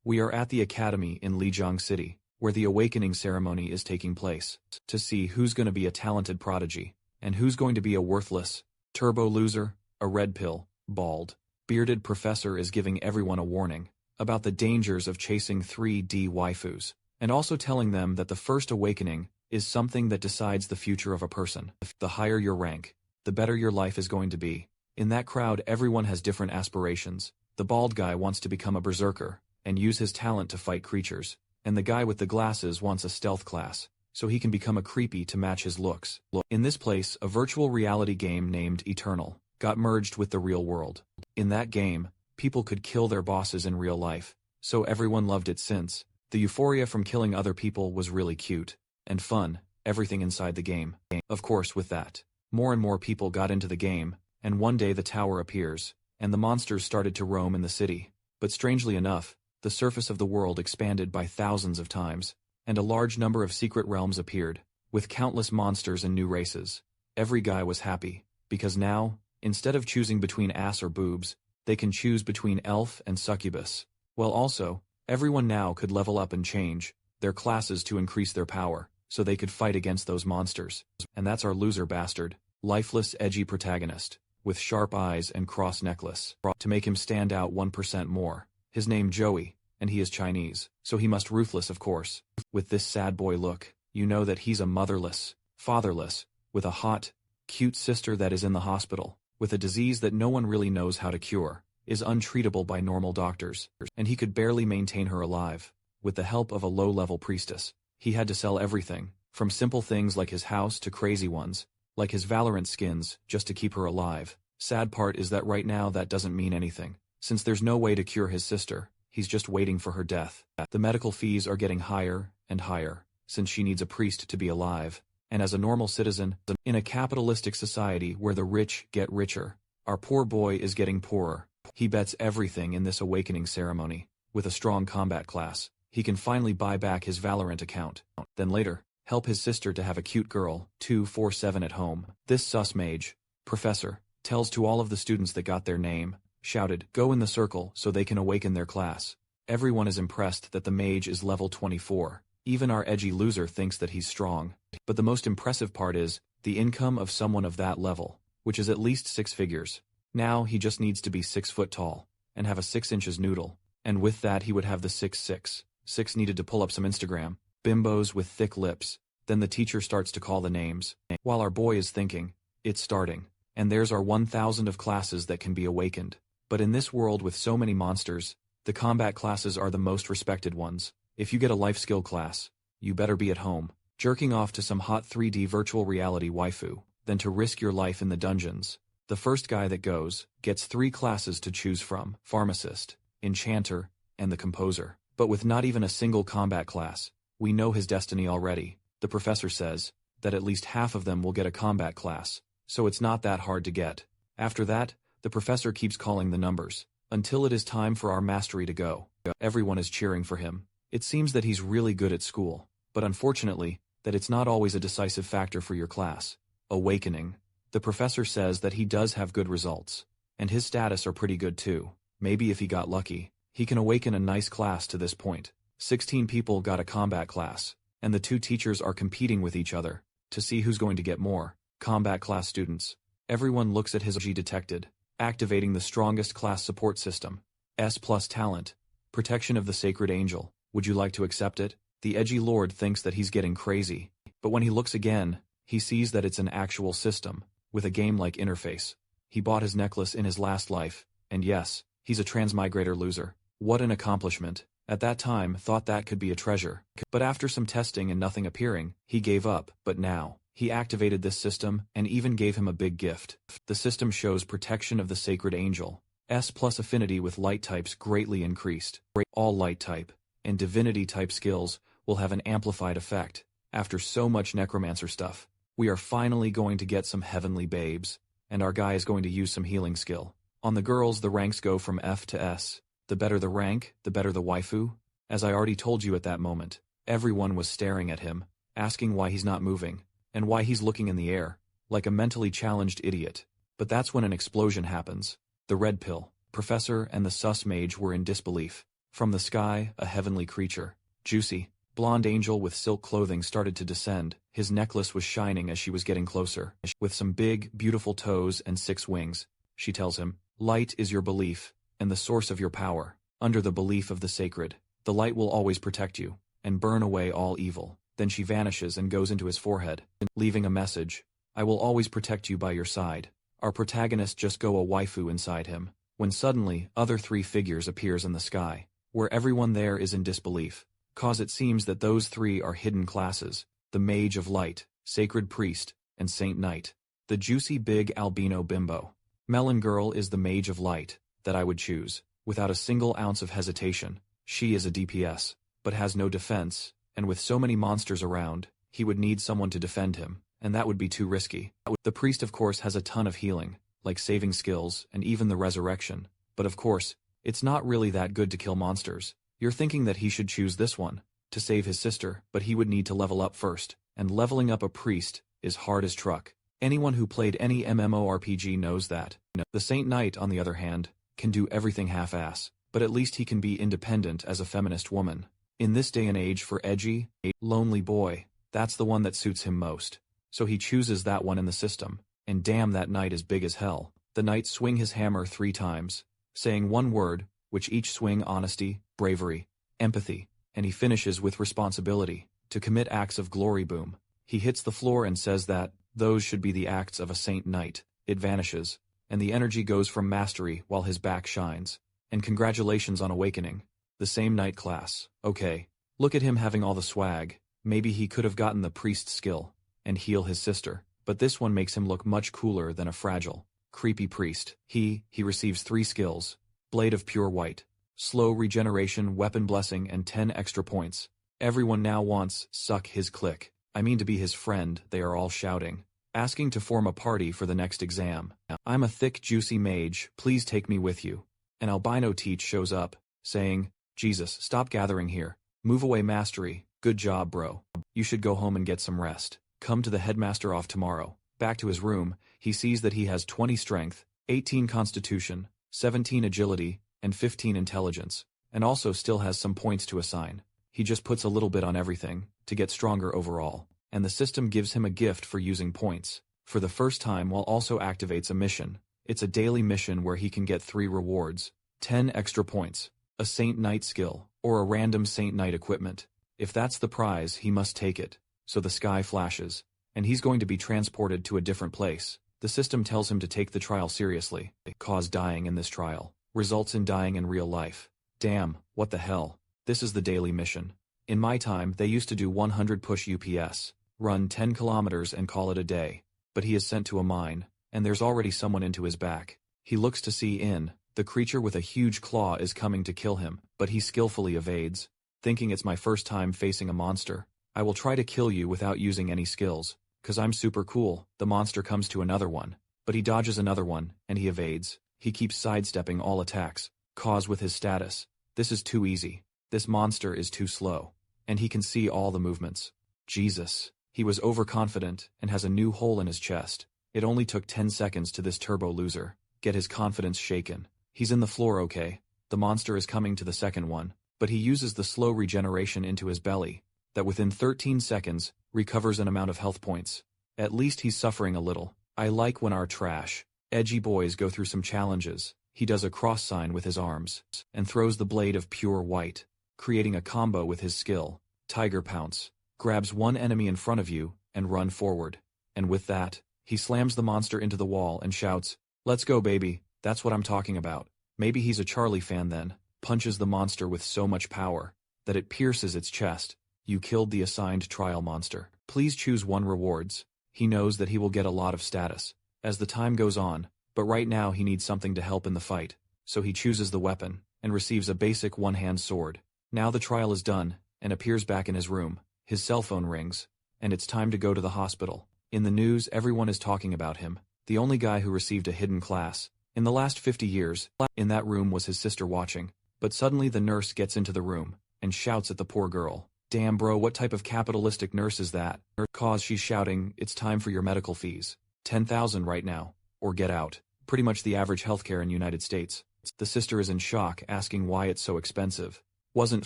We are at the academy in Lijiang City, where the awakening ceremony is taking place, to see who's going to be a talented prodigy, and who's going to be a worthless, turbo loser. A red pill, bald, bearded professor is giving everyone a warning about the dangers of chasing 3D waifus, and also telling them that the first awakening is something that decides the future of a person. The higher your rank, the better your life is going to be. In that crowd, everyone has different aspirations. The bald guy wants to become a berserker and use his talent to fight creatures, and the guy with the glasses wants a stealth class, so he can become a creepy to match his looks. In this place, a virtual reality game named Eternal got merged with the real world. In that game, people could kill their bosses in real life, so everyone loved it since the euphoria from killing other people was really cute and fun, everything inside the game. Of course, with that, more and more people got into the game, and one day the tower appears, and the monsters started to roam in the city. But strangely enough, the surface of the world expanded by thousands of times, and a large number of secret realms appeared, with countless monsters and new races. Every guy was happy, because now, instead of choosing between ass or boobs, they can choose between elf and succubus. Well, also, everyone now could level up and change their classes to increase their power, so they could fight against those monsters. And that's our loser bastard, lifeless edgy protagonist, with sharp eyes and cross necklace, to make him stand out 1% more. His name Joey, and he is Chinese, so he must ruthless of course. With this sad boy look, you know that he's a motherless, fatherless, with a hot, cute sister that is in the hospital, with a disease that no one really knows how to cure, is untreatable by normal doctors, and he could barely maintain her alive. With the help of a low-level priestess, he had to sell everything, from simple things like his house to crazy ones, like his Valorant skins, just to keep her alive. Sad part is that right now that doesn't mean anything, since there's no way to cure his sister. He's just waiting for her death. The medical fees are getting higher and higher, since she needs a priest to be alive. And as a normal citizen, in a capitalistic society where the rich get richer, our poor boy is getting poorer. He bets everything in this awakening ceremony. With a strong combat class, he can finally buy back his Valorant account. Then later, help his sister to have a cute girl, 247 at home. This sus mage, professor, tells to all of the students that got their name, shouted, "Go in the circle," so they can awaken their class. Everyone is impressed that the mage is level 24. Even our edgy loser thinks that he's strong. But the most impressive part is the income of someone of that level, which is at least 6 figures. Now he just needs to be 6 foot tall and have a 6 inches noodle, and with that he would have the 6 needed to pull up some Instagram bimbos with thick lips. Then the teacher starts to call the names. While our boy is thinking, it's starting, and there's our 1,000 of classes that can be awakened. But in this world with so many monsters, the combat classes are the most respected ones. If you get a life skill class, you better be at home, jerking off to some hot 3D virtual reality waifu, than to risk your life in the dungeons. The first guy that goes, gets 3 classes to choose from: pharmacist, enchanter, and the composer. But with not even a single combat class, we know his destiny already. The professor says that at least half of them will get a combat class, so it's not that hard to get. After that, the professor keeps calling the numbers, until it is time for our mastery to go. Everyone is cheering for him. It seems that he's really good at school, but unfortunately, that it's not always a decisive factor for your class. Awakening. The professor says that he does have good results, and his status are pretty good too. Maybe if he got lucky, he can awaken a nice class to this point. 16 people got a combat class, and the 2 teachers are competing with each other to see who's going to get more combat class students. Everyone looks at his G detected, activating the strongest class support system. S+ talent, protection of the sacred angel. Would you like to accept it? The edgy lord thinks that he's getting crazy, but when he looks again, he sees that it's an actual system, with a game-like interface. He bought his necklace in his last life, and yes, he's a transmigrator loser. What an accomplishment. At that time, thought that could be a treasure. But after some testing and nothing appearing, he gave up. But now, he activated this system, and even gave him a big gift. The system shows protection of the sacred angel. S+ affinity with light types greatly increased. All light type and divinity type skills will have an amplified effect. After so much necromancer stuff, we are finally going to get some heavenly babes, and our guy is going to use some healing skill. On the girls, the ranks go from F to S. The better the rank, the better the waifu. As I already told you at that moment, everyone was staring at him, asking why he's not moving, and why he's looking in the air, like a mentally challenged idiot. But that's when an explosion happens. The red pill, professor and the sus mage were in disbelief. From the sky, a heavenly creature, Juicy, blonde angel with silk clothing started to descend. His necklace was shining as she was getting closer. With some big, beautiful toes and 6 wings, she tells him, "Light is your belief, and the source of your power. Under the belief of the sacred, the light will always protect you, and burn away all evil." Then she vanishes and goes into his forehead, leaving a message, "I will always protect you by your side." Our protagonist just go a waifu inside him, when suddenly, other 3 figures appears in the sky, where everyone there is in disbelief, cause it seems that those 3 are hidden classes, the Mage of Light, Sacred Priest, and Saint Knight. The juicy big albino bimbo. Melon Girl is the Mage of Light, that I would choose, without a single ounce of hesitation. She is a DPS, but has no defense, and with so many monsters around, he would need someone to defend him, and that would be too risky. The priest of course has a ton of healing, like saving skills and even the resurrection, but of course, it's not really that good to kill monsters. You're thinking that he should choose this one, to save his sister, but he would need to level up first, and leveling up a priest is hard as truck. Anyone who played any MMORPG knows that. The Saint Knight, on the other hand, can do everything half-ass, but at least he can be independent as a feminist woman. In this day and age for edgy, lonely boy, that's the one that suits him most. So he chooses that one in the system, and damn, that knight is big as hell. The knight swing his hammer 3 times, saying one word, which each swing honesty, bravery, empathy, and he finishes with responsibility, to commit acts of glory. Boom. He hits the floor and says that, those should be the acts of a Saint Knight. It vanishes, and the energy goes from mastery while his back shines. And congratulations on awakening. The same knight class. Okay. Look at him having all the swag. Maybe he could have gotten the priest skill, and heal his sister, but this one makes him look much cooler than a fragile, creepy priest. He receives 3 skills. Blade of Pure White, slow regeneration, weapon blessing, and 10 extra points. Everyone now wants suck his click. I mean to be his friend, they are all shouting, asking to form a party for the next exam. I'm a thick juicy mage, please take me with you. An albino teach shows up, saying, Jesus, stop gathering here. Move away mastery, good job bro. You should go home and get some rest. Come to the headmaster off tomorrow. Back to his room, he sees that he has 20 strength, 18 constitution, 17 agility, and 15 intelligence, and also still has some points to assign. He just puts a little bit on everything, to get stronger overall, and the system gives him a gift for using points, for the first time, while also activates a mission. It's a daily mission where he can get 3 rewards, 10 extra points, a Saint Knight skill, or a random Saint Knight equipment. If that's the prize, he must take it. So the sky flashes, and he's going to be transported to a different place. The system tells him to take the trial seriously. Cause dying in this trial results in dying in real life. Damn, what the hell? This is the daily mission. In my time, they used to do 100 push UPS, run 10 kilometers and call it a day. But he is sent to a mine, and there's already someone into his back. He looks to see in. The creature with a huge claw is coming to kill him, but he skillfully evades, thinking it's my first time facing a monster. I will try to kill you without using any skills, 'cause I'm super cool. The monster comes to another one, but he dodges another one, and he evades. He keeps sidestepping all attacks, cause with his status. This is too easy. This monster is too slow, and he can see all the movements. Jesus. He was overconfident and has a new hole in his chest. It only took 10 seconds to this turbo loser get his confidence shaken. He's in the floor, okay. The monster is coming to the second one, but he uses the slow regeneration into his belly, that within 13 seconds, recovers an amount of health points. At least he's suffering a little. I like when our trash, edgy boys go through some challenges. He does a cross sign with his arms, and throws the blade of pure white, creating a combo with his skill, Tiger Pounce, grabs one enemy in front of you, and run forward. And with that, he slams the monster into the wall and shouts, "Let's go baby, that's what I'm talking about." Maybe he's a Charlie fan then, punches the monster with so much power, that it pierces its chest. You killed the assigned trial monster. Please choose 1 rewards. He knows that he will get a lot of status as the time goes on, but right now he needs something to help in the fight, so he chooses the weapon, and receives a basic one-hand sword. Now the trial is done, and appears back in his room. His cell phone rings, and it's time to go to the hospital. In the news, everyone is talking about him, the only guy who received a hidden class. In the last 50 years, in that room was his sister watching, but suddenly the nurse gets into the room, and shouts at the poor girl. Damn bro, what type of capitalistic nurse is that? Cause she's shouting, it's time for your medical fees. 10,000 right now, or get out. Pretty much the average healthcare in United States. The sister is in shock, asking why it's so expensive. Wasn't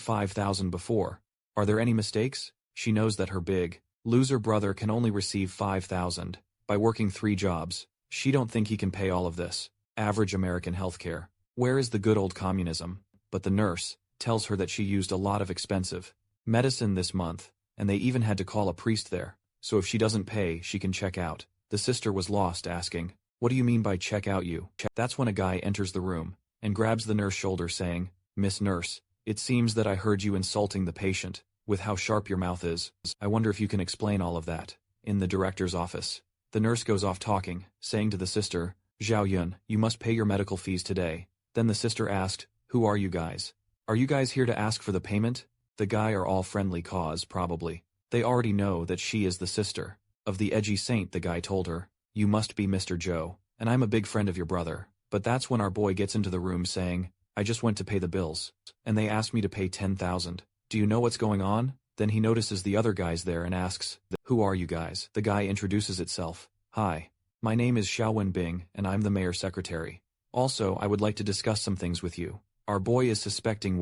5,000 before. Are there any mistakes? She knows that her big loser brother can only receive 5,000 by working 3 jobs. She don't think he can pay all of this. Average American healthcare. Where is the good old communism? But the nurse tells her that she used a lot of expensive medicine this month, and they even had to call a priest there. So if she doesn't pay, she can check out. The sister was lost, asking, "What do you mean by check out you?" That's when a guy enters the room and grabs the nurse's shoulder, saying, "Miss Nurse, it seems that I heard you insulting the patient with how sharp your mouth is. I wonder if you can explain all of that." In the director's office, the nurse goes off talking, saying to the sister, "Zhao Yun, you must pay your medical fees today." Then the sister asked, "Who are you guys? Are you guys here to ask for the payment?" The guy are all friendly cause, probably. They already know that she is the sister of the edgy saint. The guy told her, "You must be Mr. Joe, and I'm a big friend of your brother." But that's when our boy gets into the room saying, "I just went to pay the bills, and they asked me to pay 10,000. Do you know what's going on?" Then he notices the other guys there and asks, "Who are you guys?" The guy introduces itself. "Hi. My name is Xiaowen Bing, and I'm the mayor's secretary. Also, I would like to discuss some things with you." Our boy is suspecting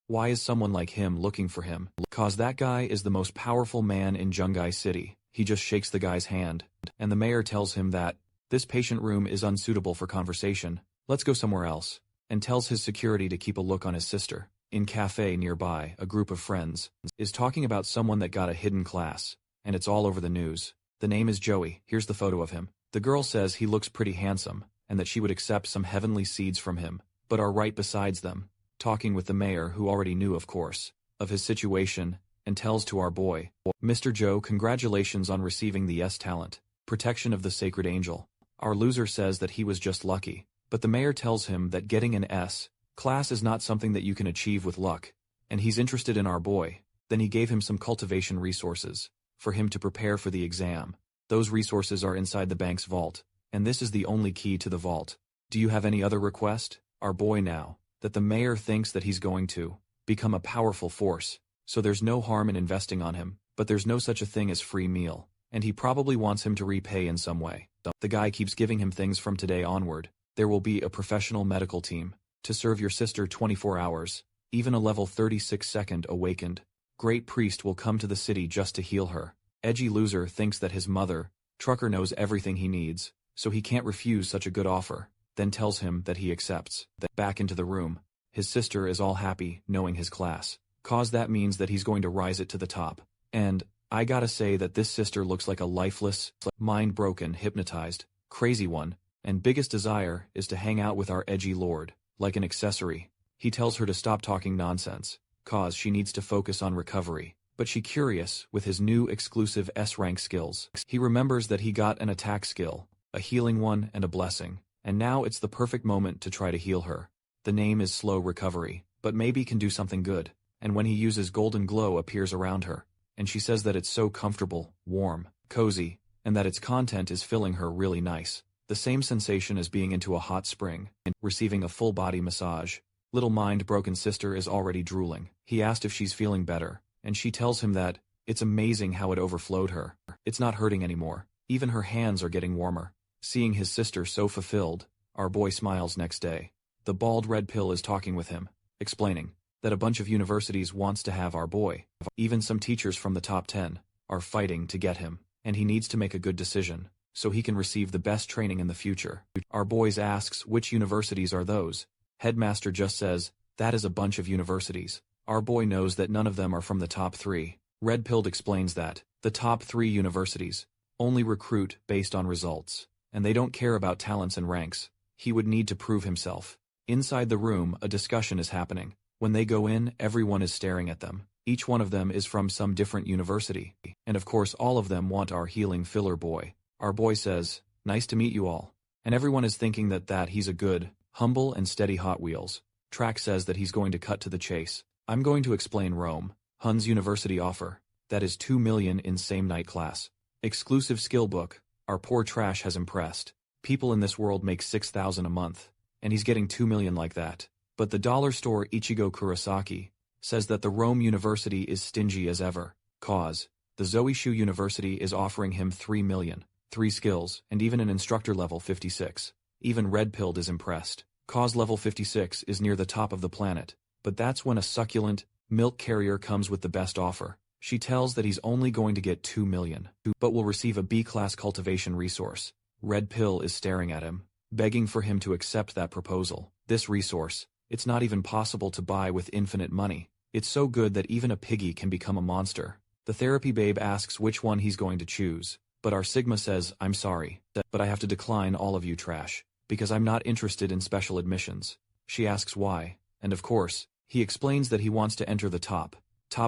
why is someone like him looking for him? Cause that guy is the most powerful man in Zhongai City. He just shakes the guy's hand, and the mayor tells him that this patient room is unsuitable for conversation. Let's go somewhere else, and tells his security to keep a look on his sister. In cafe nearby, a group of friends is talking about someone that got a hidden class, and it's all over the news. The name is Joey. Here's the photo of him. The girl says he looks pretty handsome, and that she would accept some heavenly seeds from him, but are right besides them, talking with the mayor, who already knew, of course, of his situation, and tells to our boy, "Mr. Joe, congratulations on receiving the S talent, protection of the sacred angel." Our loser says that he was just lucky, but the mayor tells him that getting an S class is not something that you can achieve with luck, and he's interested in our boy. Then he gave him some cultivation resources for him to prepare for the exam. Those resources are inside the bank's vault, and this is the only key to the vault. Do you have any other request? Our boy now that the mayor thinks that he's going to become a powerful force, so there's no harm in investing on him, but there's no such a thing as free meal, and he probably wants him to repay in some way. The guy keeps giving him things from today onward. There will be a professional medical team to serve your sister 24 hours, even a level 36 second awakened great priest will come to the city just to heal her. Edgy loser thinks that his mother trucker knows everything he needs, so he can't refuse such a good offer, then tells him that he accepts. Back into the room, his sister is all happy knowing his class, cause that means that he's going to rise it to the top. And I gotta say that this sister looks like a lifeless, mind-broken, hypnotized, crazy one, and biggest desire is to hang out with our edgy lord, like an accessory. He tells her to stop talking nonsense, cause she needs to focus on recovery. But she curious with his new exclusive S-rank skills. He remembers that he got an attack skill, a healing one and a blessing, and now it's the perfect moment to try to heal her. The name is Slow Recovery, but maybe can do something good, and when he uses golden glow appears around her, and she says that it's so comfortable, warm, cozy, and that its content is filling her really nice. The same sensation as being into a hot spring, and receiving a full body massage. Little mind-broken sister is already drooling. He asked if she's feeling better, and she tells him that it's amazing how it overflowed her. It's not hurting anymore. Even her hands are getting warmer. Seeing his sister so fulfilled, our boy smiles next day. The bald red pill is talking with him, explaining that a bunch of universities wants to have our boy. Even some teachers from the top 10 are fighting to get him, and he needs to make a good decision so he can receive the best training in the future. Our boys asks which universities are those. Headmaster just says, that is a bunch of universities. Our boy knows that none of them are from the top 3. Red Pilled explains that the top 3 universities only recruit based on results, and they don't care about talents and ranks. He would need to prove himself. Inside the room, a discussion is happening. When they go in, everyone is staring at them. Each one of them is from some different university, and of course all of them want our healing filler boy. Our boy says, "Nice to meet you all." And everyone is thinking that he's a good, humble and steady Hot Wheels. Track says that he's going to cut to the chase. "I'm going to explain Rome. Hun's university offer. That is 2 million in same night class. Exclusive skill book. Our poor trash has impressed. People in this world make 6,000 a month, and he's getting 2 million like that." But the dollar store Ichigo Kurosaki says that the Rome University is stingy as ever, cause the Zoishu University is offering him 3 million, 3 skills, and even an instructor level 56. Even Red Pilled is impressed. Cause level 56 is near the top of the planet, but that's when a succulent, milk carrier comes with the best offer. She tells that he's only going to get 2 million, but will receive a B-class cultivation resource. Red Pill is staring at him, begging for him to accept that proposal. This resource, it's not even possible to buy with infinite money. It's so good that even a piggy can become a monster. The therapy babe asks which one he's going to choose, but our Sigma says, "I'm sorry, but I have to decline all of you trash, because I'm not interested in special admissions." She asks why, and of course, he explains that he wants to enter the top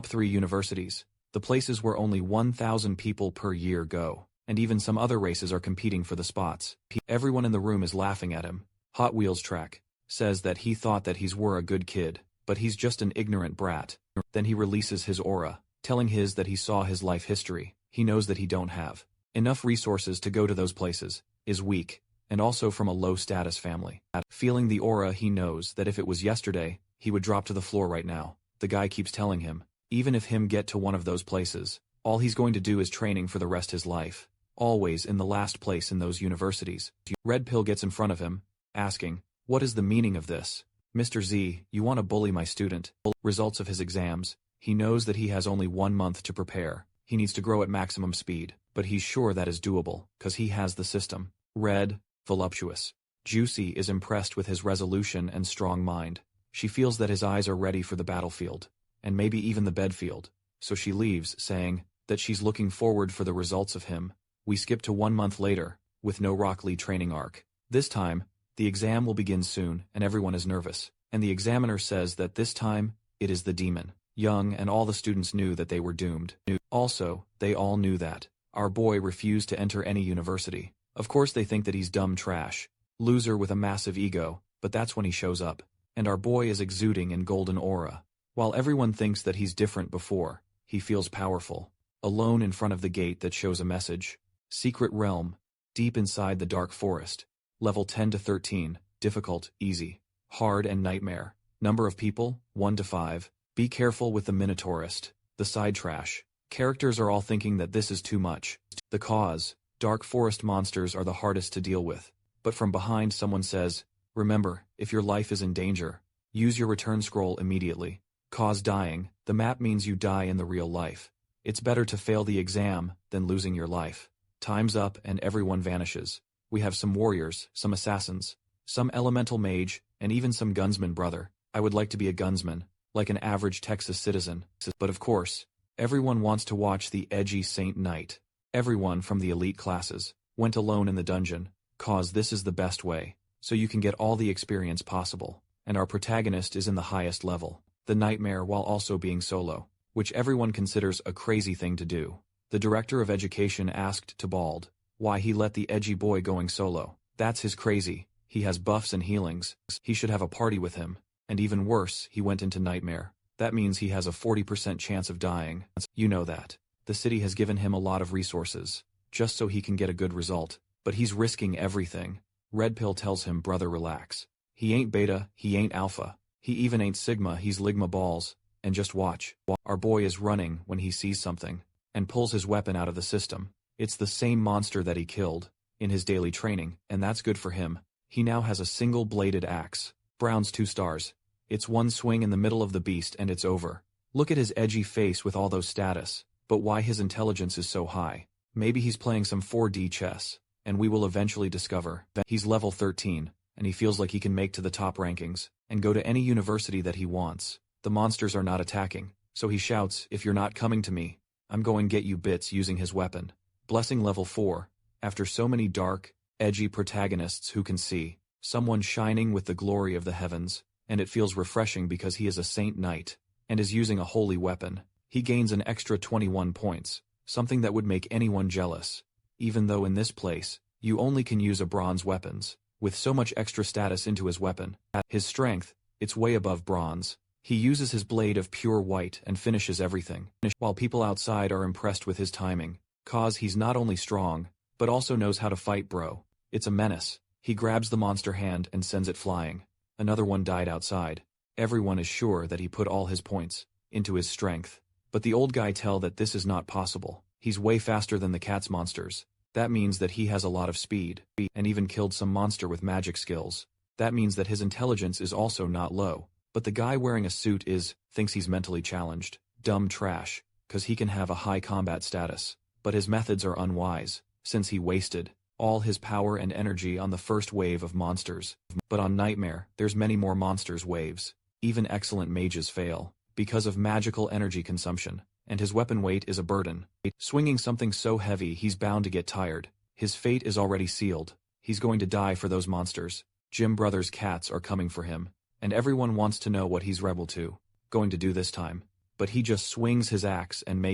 3 universities, the places where only 1,000 people per year go, and even some other races are competing for the spots. Everyone in the room is laughing at him. Hot Wheels Track says that he thought that he's were a good kid, but he's just an ignorant brat. Then he releases his aura, telling his that he saw his life history. He knows that he don't have enough resources to go to those places, is weak, and also from a low-status family. Feeling the aura, he knows that if it was yesterday, he would drop to the floor right now. The guy keeps telling him, even if him get to one of those places, all he's going to do is training for the rest his life, always in the last place in those universities. Red Pill gets in front of him, asking, "What is the meaning of this? Mr. Z, you want to bully my student?" Results of his exams. He knows that he has only 1 month to prepare. He needs to grow at maximum speed, but he's sure that is doable, cause he has the system. Red, voluptuous. Juicy is impressed with his resolution and strong mind. She feels that his eyes are ready for the battlefield, and maybe even the bedfield, so she leaves, saying that she's looking forward for the results of him. We skip to 1 month later, with no Rock Lee training arc. This time, the exam will begin soon, and everyone is nervous, and the examiner says that this time, it is the demon. Young and all the students knew that they were doomed. Also, they all knew that our boy refused to enter any university. Of course they think that he's dumb trash, loser with a massive ego, but that's when he shows up, and our boy is exuding in golden aura. While everyone thinks that he's different before, he feels powerful, alone in front of the gate that shows a message. Secret realm, deep inside the dark forest. Level 10 to 13, difficult, easy, hard and nightmare. Number of people, 1 to 5. Be careful with the Minotaurist, the side trash. Characters are all thinking that this is too much. The cause, dark forest monsters are the hardest to deal with. But from behind someone says, "Remember, if your life is in danger, use your return scroll immediately." Cause dying, the map means you die in the real life. It's better to fail the exam than losing your life. Time's up and everyone vanishes. We have some warriors, some assassins, some elemental mage, and even some gunsman. Brother, I would like to be a gunsman, like an average Texas citizen. But of course, everyone wants to watch the edgy Saint Knight. Everyone from the elite classes went alone in the dungeon, cause this is the best way, so you can get all the experience possible, and our protagonist is in the highest level. The nightmare while also being solo, which everyone considers a crazy thing to do. The director of education asked to Bald why he let the edgy boy going solo. That's his crazy, he has buffs and healings, he should have a party with him, and even worse, he went into nightmare. That means he has a 40% chance of dying. You know that. The city has given him a lot of resources, just so he can get a good result, but he's risking everything. Red Pill tells him, "Brother, relax. He ain't beta, he ain't alpha, he even ain't sigma, he's ligma balls, and just watch." Our boy is running when he sees something, and pulls his weapon out of the system. It's the same monster that he killed in his daily training, and that's good for him. He now has a single-bladed axe. Brown's 2 stars. It's one swing in the middle of the beast and it's over. Look at his edgy face with all those status, but why his intelligence is so high. Maybe he's playing some 4D chess, and we will eventually discover that he's level 13, and he feels like he can make to the top rankings, and go to any university that he wants. The monsters are not attacking, so he shouts, "If you're not coming to me, I'm going get you bits," using his weapon. Blessing level 4, after so many dark, edgy protagonists who can see someone shining with the glory of the heavens, and it feels refreshing because he is a Saint Knight, and is using a holy weapon. He gains an extra 21 points, something that would make anyone jealous. Even though in this place, you only can use a bronze weapons, with so much extra status into his weapon. His strength, it's way above bronze. He uses his blade of pure white and finishes everything, while people outside are impressed with his timing, cause he's not only strong, but also knows how to fight. Bro, it's a menace. He grabs the monster hand and sends it flying. Another one died outside. Everyone is sure that he put all his points into his strength. But the old guy tell that this is not possible. He's way faster than the cat's monsters. That means that he has a lot of speed, and even killed some monster with magic skills. That means that his intelligence is also not low. But the guy wearing a suit thinks he's mentally challenged. Dumb trash, 'cause he can have a high combat status. But his methods are unwise, since he wasted all his power and energy on the first wave of monsters. But on Nightmare, there's many more monsters waves. Even excellent mages fail, because of magical energy consumption, and his weapon weight is a burden. Swinging something so heavy he's bound to get tired. His fate is already sealed. He's going to die for those monsters. Jim Brothers' cats are coming for him, and everyone wants to know what he's going to do this time. But he just swings his axe and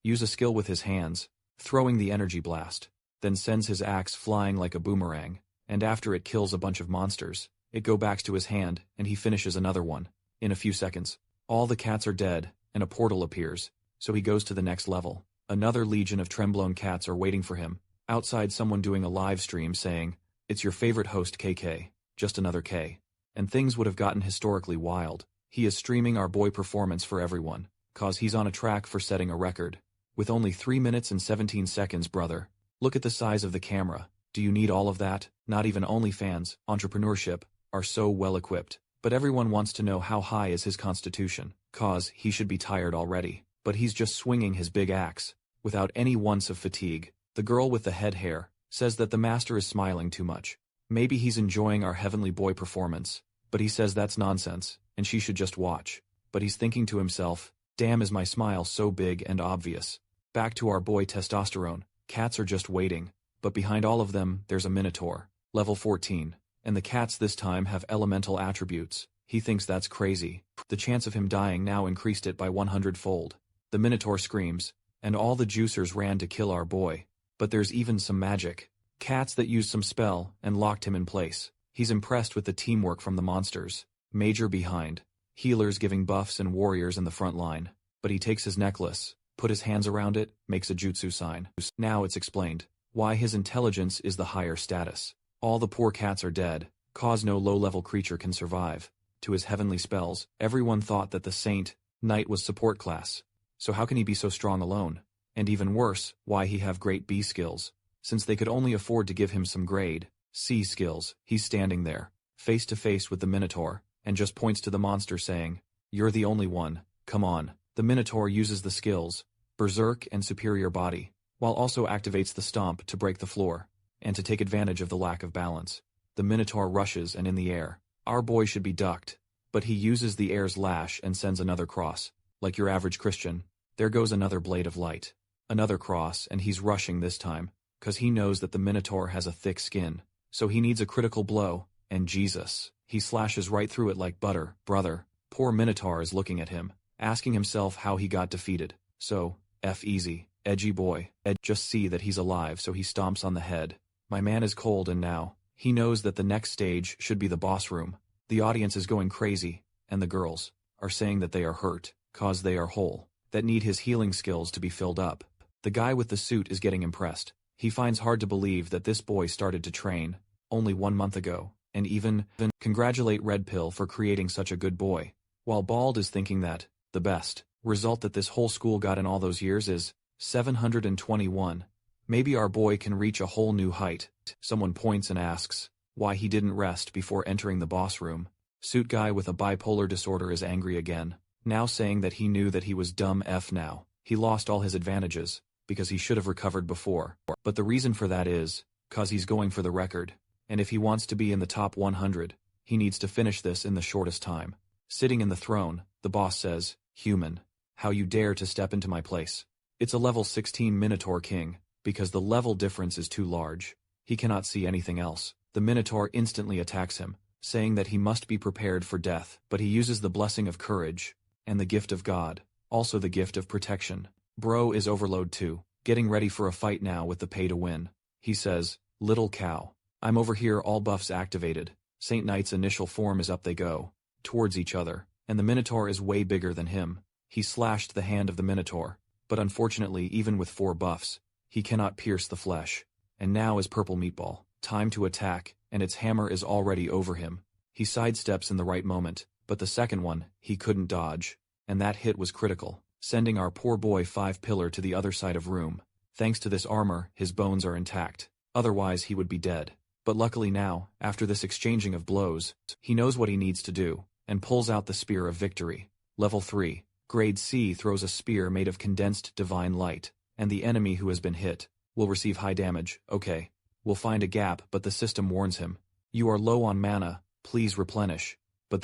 use a skill with his hands, throwing the energy blast, then sends his axe flying like a boomerang, and after it kills a bunch of monsters, it goes back to his hand, and he finishes another one. In a few seconds, all the cats are dead, and a portal appears, so he goes to the next level. Another legion of Tremblown cats are waiting for him, outside someone doing a live stream saying, "It's your favorite host KK, just another K." And things would have gotten historically wild. He is streaming our boy performance for everyone, 'cause he's on a track for setting a record. With only 3 minutes and 17 seconds, brother. Look at the size of the camera. Do you need all of that? Not even OnlyFans, entrepreneurship, are so well equipped. But everyone wants to know how high is his constitution, 'cause he should be tired already. But he's just swinging his big axe, without any once of fatigue. The girl with the head hair says that the master is smiling too much. Maybe he's enjoying our heavenly boy performance, but he says that's nonsense, and she should just watch. But he's thinking to himself, damn, is my smile so big and obvious. Back to our boy Testosterone. Cats are just waiting, but behind all of them, there's a Minotaur, level 14, and the cats this time have elemental attributes. He thinks that's crazy. The chance of him dying now increased it by 100-fold. The Minotaur screams, and all the juicers ran to kill our boy. But there's even some magic. Cats that used some spell and locked him in place. He's impressed with the teamwork from the monsters. Major behind. Healers giving buffs and warriors in the front line. But he takes his necklace, put his hands around it, makes a jutsu sign. Now it's explained why his intelligence is the higher status. All the poor cats are dead, cause no low-level creature can survive. To his heavenly spells, everyone thought that the Saint Knight was support class. So how can he be so strong alone? And even worse, why he have great B skills? Since they could only afford to give him some grade C skills, he's standing there, face to face with the Minotaur, and just points to the monster saying, "You're the only one, come on." The Minotaur uses the skills, Berserk and Superior Body, while also activates the Stomp to break the floor, and to take advantage of the lack of balance. The Minotaur rushes and in the air. Our boy should be ducked, but he uses the air's lash and sends another cross. Like your average Christian, there goes another blade of light. Another cross, and he's rushing this time, 'cause he knows that the Minotaur has a thick skin, so he needs a critical blow, and Jesus, he slashes right through it like butter. Brother, poor Minotaur is looking at him, asking himself how he got defeated. So, F easy, edgy boy, just see that he's alive, so he stomps on the head. My man is cold, and now, he knows that the next stage should be the boss room. The audience is going crazy, and the girls are saying that they are hurt, 'cause they are whole, that need his healing skills to be filled up. The guy with the suit is getting impressed. He finds hard to believe that this boy started to train only 1 month ago, and even congratulate Red Pill for creating such a good boy, while Bald is thinking that the best result that this whole school got in all those years is 721. Maybe our boy can reach a whole new height. Someone points and asks why he didn't rest before entering the boss room. Suit guy with a bipolar disorder is angry again, now saying that he knew that he was dumb F now. He lost all his advantages, because he should have recovered before. But the reason for that is, 'cause he's going for the record, and if he wants to be in the top 100, he needs to finish this in the shortest time. Sitting in the throne, the boss says, "Human, how you dare to step into my place." It's a level 16 Minotaur King, because the level difference is too large. He cannot see anything else. The Minotaur instantly attacks him, saying that he must be prepared for death, but he uses the blessing of courage, and the gift of God, also the gift of protection. Bro is overload too, getting ready for a fight now with the pay to win. He says, "Little cow, I'm over here, all buffs activated." Saint Knight's initial form is up, they go towards each other, and the Minotaur is way bigger than him. He slashed the hand of the Minotaur, but unfortunately even with 4 buffs, he cannot pierce the flesh. And now is Purple Meatball, time to attack, and its hammer is already over him. He sidesteps in the right moment, but the second one, he couldn't dodge, and that hit was critical, sending our poor boy 5 pillar to the other side of room. Thanks to this armor, his bones are intact, otherwise he would be dead. But luckily now, after this exchanging of blows, he knows what he needs to do, and pulls out the Spear of Victory. Level 3. Grade C throws a spear made of condensed divine light, and the enemy who has been hit will receive high damage. Okay. We'll find a gap, but the system warns him. You are low on mana, please replenish. But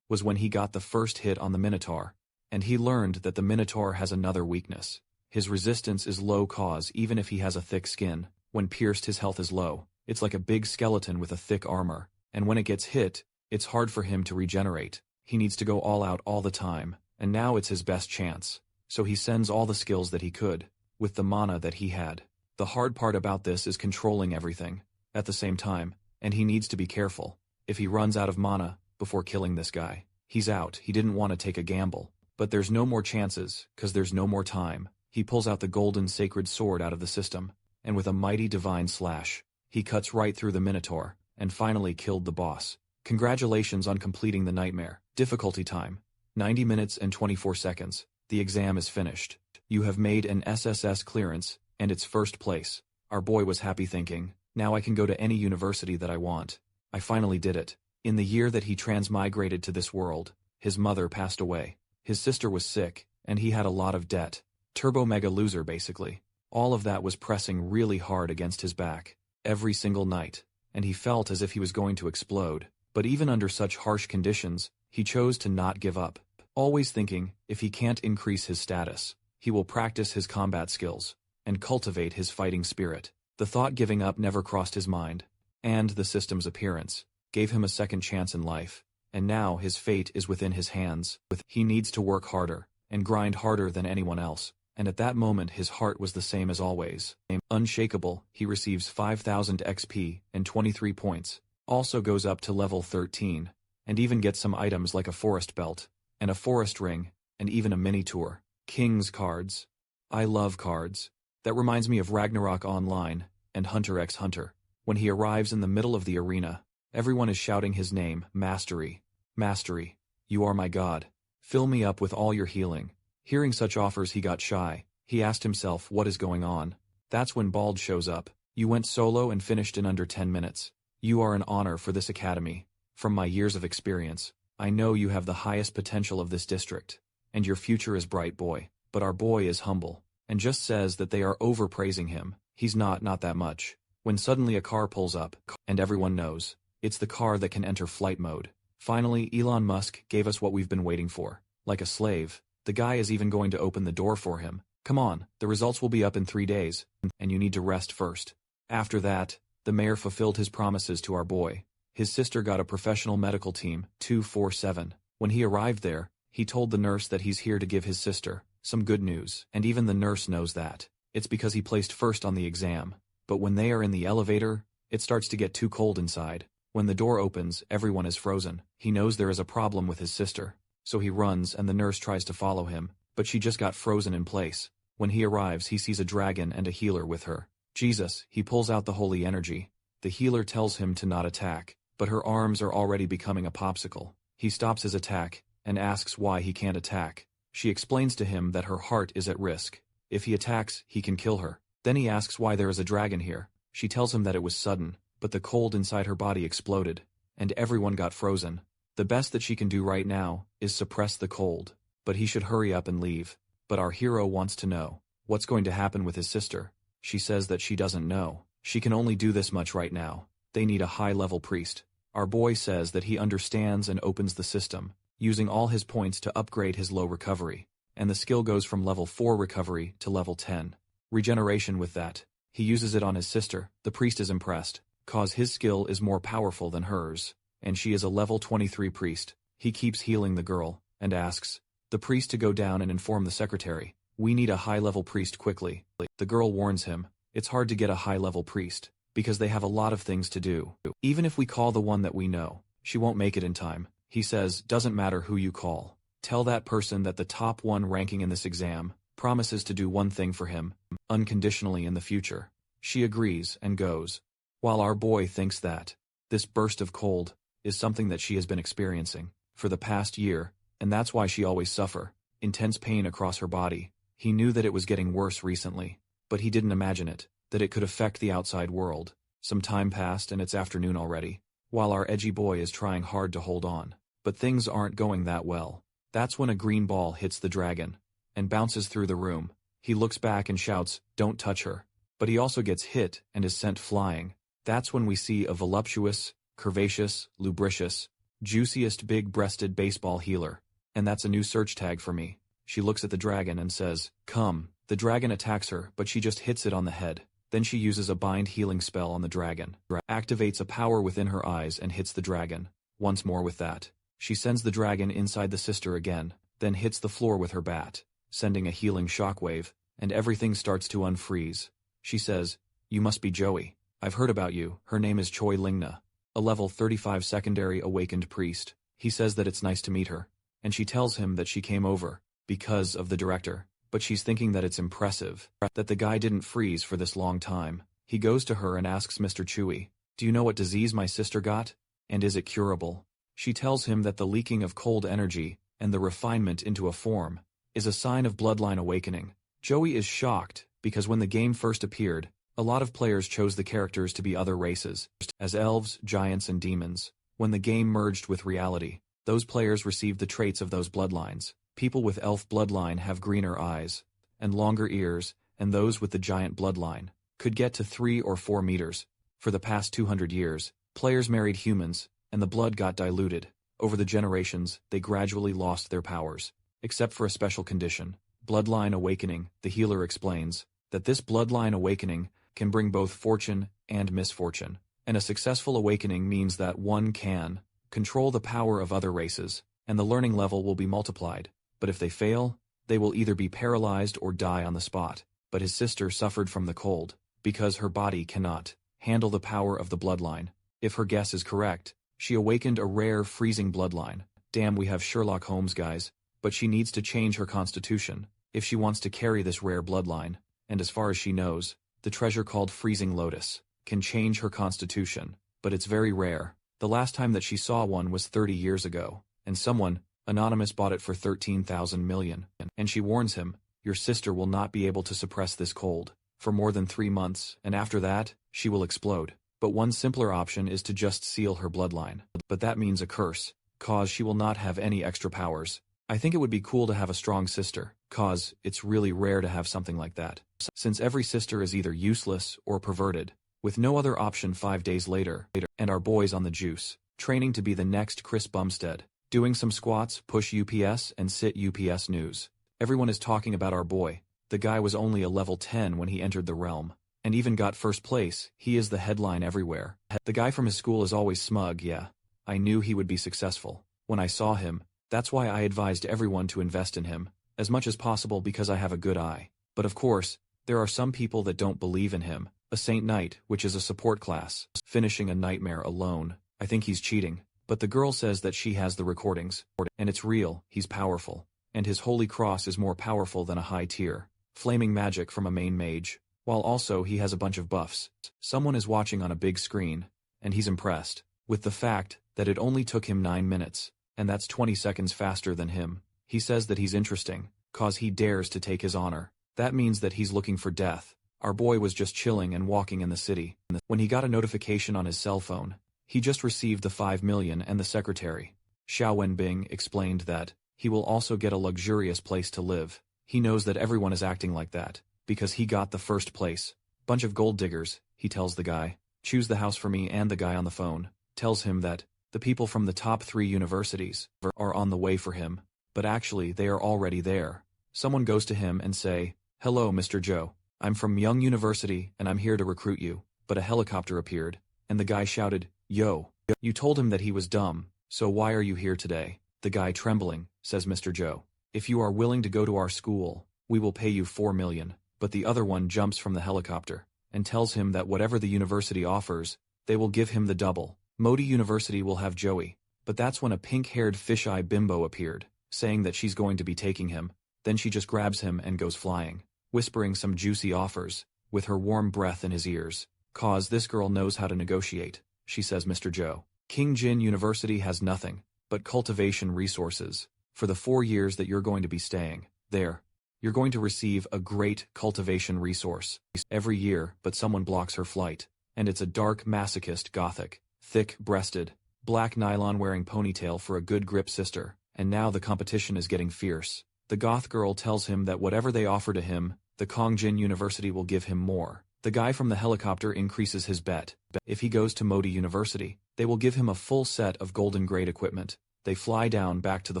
was when he got the first hit on the Minotaur, and he learned that the Minotaur has another weakness. His resistance is low cause even if he has a thick skin. When pierced his health is low. It's like a big skeleton with a thick armor, and when it gets hit, it's hard for him to regenerate. He needs to go all out all the time, and now it's his best chance. So he sends all the skills that he could, with the mana that he had. The hard part about this is controlling everything, at the same time, and he needs to be careful. If he runs out of mana, before killing this guy, he's out. He didn't want to take a gamble. But there's no more chances, cause there's no more time. He pulls out the golden sacred sword out of the system, and with a mighty divine slash, he cuts right through the Minotaur, and finally killed the boss. Congratulations on completing the nightmare. Difficulty time. 90 minutes and 24 seconds. The exam is finished. You have made an SSS clearance, and it's first place. Our boy was happy thinking, now I can go to any university that I want. I finally did it. In the year that he transmigrated to this world, his mother passed away. His sister was sick, and he had a lot of debt. Turbo mega loser basically. All of that was pressing really hard against his back, every single night, and he felt as if he was going to explode. But even under such harsh conditions, he chose to not give up, always thinking, if he can't increase his status, he will practice his combat skills, and cultivate his fighting spirit. The thought giving up never crossed his mind, and the system's appearance gave him a second chance in life, and now his fate is within his hands. He needs to work harder, and grind harder than anyone else, and at that moment his heart was the same as always. Unshakable, he receives 5,000 XP and 23 points, also goes up to level 13, and even gets some items like a forest belt, and a forest ring, and even a mini-tour. King's cards. I love cards. That reminds me of Ragnarok Online, and Hunter x Hunter. When he arrives in the middle of the arena, everyone is shouting his name, Mastery. Mastery. You are my god. Fill me up with all your healing. Hearing such offers he got shy. He asked himself what is going on. That's when Bald shows up. You went solo and finished in under 10 minutes. You are an honor for this academy. From my years of experience, I know you have the highest potential of this district. And your future is bright, boy. But our boy is humble, and just says that they are overpraising him. He's not that much. When suddenly a car pulls up, and everyone knows, it's the car that can enter flight mode. Finally, Elon Musk gave us what we've been waiting for. Like a slave, the guy is even going to open the door for him. Come on, the results will be up in 3 days, and you need to rest first. After that, the mayor fulfilled his promises to our boy. His sister got a professional medical team, 24/7. When he arrived there, he told the nurse that he's here to give his sister some good news, and even the nurse knows that. It's because he placed first on the exam. But when they are in the elevator, it starts to get too cold inside. When the door opens, everyone is frozen. He knows there is a problem with his sister, so he runs and the nurse tries to follow him, but she just got frozen in place. When he arrives, he sees a dragon and a healer with her. Jesus, he pulls out the holy energy. The healer tells him to not attack, but her arms are already becoming a popsicle. He stops his attack, and asks why he can't attack. She explains to him that her heart is at risk. If he attacks, he can kill her. Then he asks why there is a dragon here. She tells him that it was sudden, but the cold inside her body exploded, and everyone got frozen. The best that she can do right now is suppress the cold, but he should hurry up and leave. But our hero wants to know what's going to happen with his sister. She says that she doesn't know. She can only do this much right now. They need a high-level priest. Our boy says that he understands and opens the system, using all his points to upgrade his low recovery, and the skill goes from level 4 recovery to level 10. Regeneration with that. He uses it on his sister. The priest is impressed, cause his skill is more powerful than hers, and she is a level 23 priest. He keeps healing the girl, and asks the priest to go down and inform the secretary. We need a high-level priest quickly. The girl warns him, it's hard to get a high-level priest, because they have a lot of things to do. Even if we call the one that we know, she won't make it in time. He says, doesn't matter who you call. Tell that person that the top one ranking in this exam promises to do one thing for him, unconditionally in the future. She agrees and goes. While our boy thinks that this burst of cold is something that she has been experiencing for the past year, and that's why she always suffer intense pain across her body. He knew that it was getting worse recently, but he didn't imagine it, that it could affect the outside world. Some time passed and it's afternoon already, while our edgy boy is trying hard to hold on. But things aren't going that well. That's when a green ball hits the dragon and bounces through the room. He looks back and shouts, "Don't touch her." But he also gets hit and is sent flying. That's when we see a voluptuous, curvaceous, lubricious, juiciest big-breasted baseball healer. And that's a new search tag for me. She looks at the dragon and says, "Come." The dragon attacks her, but she just hits it on the head. Then she uses a bind healing spell on the dragon, activates a power within her eyes and hits the dragon. Once more with that. She sends the dragon inside the sister again, then hits the floor with her bat, sending a healing shockwave, and everything starts to unfreeze. She says, "You must be Joey. I've heard about you." Her name is Choi Lingna, a level 35 secondary awakened priest. He says that it's nice to meet her, and she tells him that she came over because of the director, but she's thinking that it's impressive that the guy didn't freeze for this long time. He goes to her and asks Mr. Chewy, "Do you know what disease my sister got? And is it curable?" She tells him that the leaking of cold energy and the refinement into a form is a sign of bloodline awakening. Joey is shocked because when the game first appeared, a lot of players chose the characters to be other races, as elves, giants, and demons. When the game merged with reality, those players received the traits of those bloodlines. People with elf bloodline have greener eyes and longer ears, and those with the giant bloodline could get to 3 or 4 meters. For the past 200 years, players married humans, and the blood got diluted. Over the generations, they gradually lost their powers, except for a special condition, bloodline awakening. The healer explains that this bloodline awakening can bring both fortune and misfortune, and a successful awakening means that one can control the power of other races, and the learning level will be multiplied. But if they fail, they will either be paralyzed or die on the spot. But his sister suffered from the cold, because her body cannot handle the power of the bloodline. If her guess is correct, she awakened a rare freezing bloodline. Damn, we have Sherlock Holmes, guys. But she needs to change her constitution if she wants to carry this rare bloodline. And as far as she knows, the treasure called Freezing Lotus can change her constitution, but it's very rare. The last time that she saw one was 30 years ago, and someone, anonymous, bought it for 13,000 million. And she warns him, "Your sister will not be able to suppress this cold for more than 3 months, and after that, she will explode." But one simpler option is to just seal her bloodline. But that means a curse, cause she will not have any extra powers. I think it would be cool to have a strong sister, cause it's really rare to have something like that. Since every sister is either useless or perverted, with no other option 5 days later, and our boy's on the juice, training to be the next Chris Bumstead, doing some squats, push UPS, and sit UPS news. Everyone is talking about our boy. The guy was only a level 10 when he entered the realm, and even got first place. He is the headline everywhere. The guy from his school is always smug. Yeah, I knew he would be successful when I saw him. That's why I advised everyone to invest in him, as much as possible, because I have a good eye. But of course, there are some people that don't believe in him. A Saint Knight, which is a support class, finishing a nightmare alone. I think he's cheating. But the girl says that she has the recordings, and it's real. He's powerful, and his holy cross is more powerful than a high tier flaming magic from a main mage, while also he has a bunch of buffs. Someone is watching on a big screen, and he's impressed with the fact that it only took him 9 minutes, and that's 20 seconds faster than him. He says that he's interesting, cause he dares to take his honor. That means that he's looking for death. Our boy was just chilling and walking in the city, when he got a notification on his cell phone. He just received the 5 million, and the secretary, Xiao Wenbing, explained that he will also get a luxurious place to live. He knows that everyone is acting like that, because he got the first place. Bunch of gold diggers, he tells the guy. Choose the house for me, and the guy on the phone tells him that the people from the top 3 universities are on the way for him, but actually they are already there. Someone goes to him and say, "Hello, Mr. Joe. I'm from Young University, and I'm here to recruit you." But a helicopter appeared, and the guy shouted, "Yo, you told him that he was dumb, so why are you here today?" The guy, trembling, says, "Mr. Joe, if you are willing to go to our school, we will pay you 4 million. But the other one jumps from the helicopter and tells him that whatever the university offers, they will give him the double. Modi University will have Joey. But that's when a pink-haired fisheye bimbo appeared, saying that she's going to be taking him. Then she just grabs him and goes flying, whispering some juicy offers, with her warm breath in his ears. Cause this girl knows how to negotiate. She says, "Mr. Joe, King Jin University has nothing but cultivation resources. For the 4 years that you're going to be staying there, you're going to receive a great cultivation resource every year," but someone blocks her flight, and it's a dark masochist gothic, thick-breasted, black nylon-wearing ponytail for a good grip sister, and now the competition is getting fierce. The goth girl tells him that whatever they offer to him, the Kongjin University will give him more. The guy from the helicopter increases his bet. If he goes to Modi University, they will give him a full set of golden-grade equipment. They fly down back to the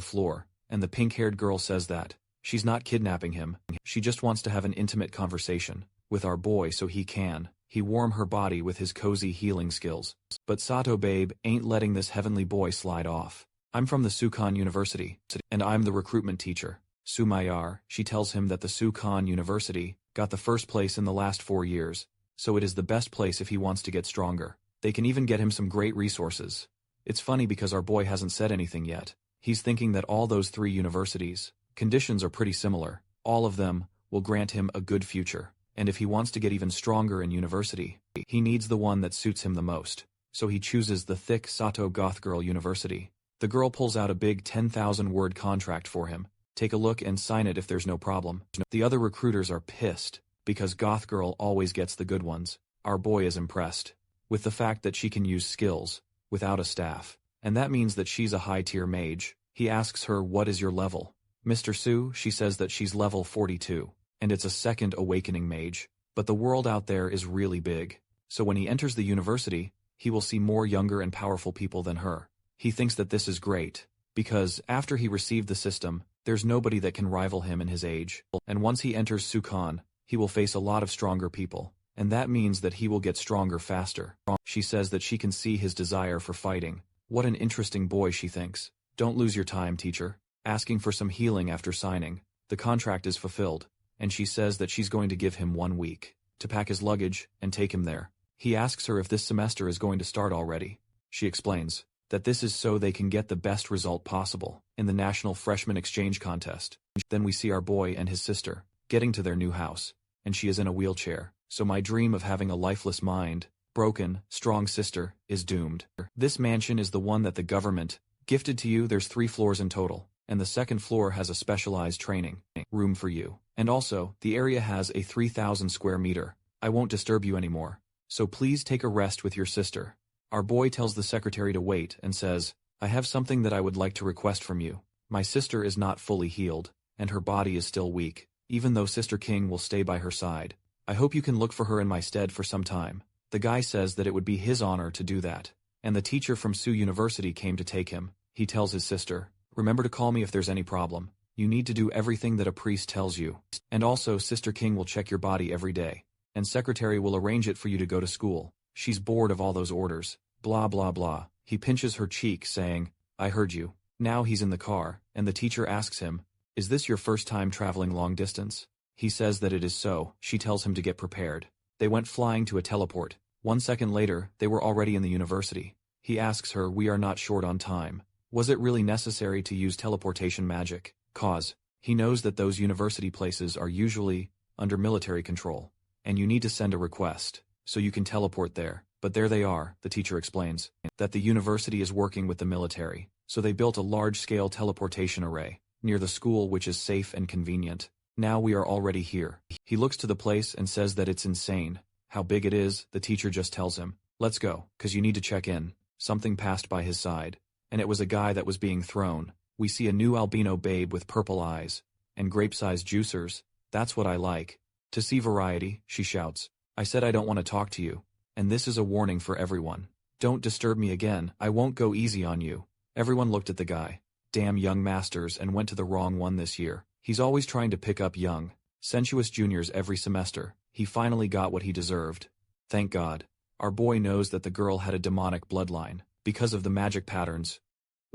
floor, and the pink-haired girl says that she's not kidnapping him, she just wants to have an intimate conversation with our boy so he warm her body with his cozy healing skills. But Sato babe ain't letting this heavenly boy slide off. I'm from the Sukhan University, and I'm the recruitment teacher. Sumayar, she tells him that the Sukhan University got the first place in the last 4 years, so it is the best place if he wants to get stronger. They can even get him some great resources. It's funny because our boy hasn't said anything yet. He's thinking that all those 3 universities, conditions are pretty similar. All of them will grant him a good future. And if he wants to get even stronger in university, he needs the one that suits him the most. So he chooses the thick Sato Goth Girl University. The girl pulls out a big 10,000-word contract for him. Take a look and sign it if there's no problem. The other recruiters are pissed, because Goth Girl always gets the good ones. Our boy is impressed with the fact that she can use skills without a staff. And that means that she's a high-tier mage. He asks her, what is your level? Mr. Su, she says that she's level 42. And it's a second awakening mage, but the world out there is really big. So when he enters the university, he will see more younger and powerful people than her. He thinks that this is great, because after he received the system, there's nobody that can rival him in his age. And once he enters Sukhan, he will face a lot of stronger people, and that means that he will get stronger faster. She says that she can see his desire for fighting. What an interesting boy, she thinks. Don't lose your time, teacher. Asking for some healing after signing, the contract is fulfilled. And she says that she's going to give him 1 week to pack his luggage and take him there. He asks her if this semester is going to start already. She explains that this is so they can get the best result possible in the National Freshman Exchange Contest. Then we see our boy and his sister getting to their new house, and she is in a wheelchair. So my dream of having a lifeless mind, broken, strong sister, is doomed. This mansion is the one that the government gifted to you. There's 3 floors in total, and the second floor has a specialized training room for you. And also, the area has a 3,000 square meter. I won't disturb you anymore. So please take a rest with your sister. Our boy tells the secretary to wait and says, I have something that I would like to request from you. My sister is not fully healed, and her body is still weak, even though Sister King will stay by her side. I hope you can look for her in my stead for some time. The guy says that it would be his honor to do that. And the teacher from Sioux University came to take him. He tells his sister, remember to call me if there's any problem. You need to do everything that a priest tells you. And also, Sister King will check your body every day. And secretary will arrange it for you to go to school. She's bored of all those orders. Blah blah blah. He pinches her cheek, saying, I heard you. Now he's in the car, and the teacher asks him, is this your first time traveling long distance? He says that it is so. She tells him to get prepared. They went flying to a teleport. 1 second later, they were already in the university. He asks her, we are not short on time. Was it really necessary to use teleportation magic? Cause he knows that those university places are usually under military control, and you need to send a request, so you can teleport there. But there they are, the teacher explains, that the university is working with the military, so they built a large-scale teleportation array near the school which is safe and convenient. Now we are already here. He looks to the place and says that it's insane. How big it is, the teacher just tells him, let's go, cause you need to check in. Something passed by his side, and it was a guy that was being thrown. We see a new albino babe with purple eyes and grape-sized juicers. That's what I like. To see variety, she shouts. I said I don't want to talk to you. And this is a warning for everyone. Don't disturb me again. I won't go easy on you. Everyone looked at the guy. Damn young masters, and went to the wrong one this year. He's always trying to pick up young, sensuous juniors every semester. He finally got what he deserved. Thank God. Our boy knows that the girl had a demonic bloodline because of the magic patterns.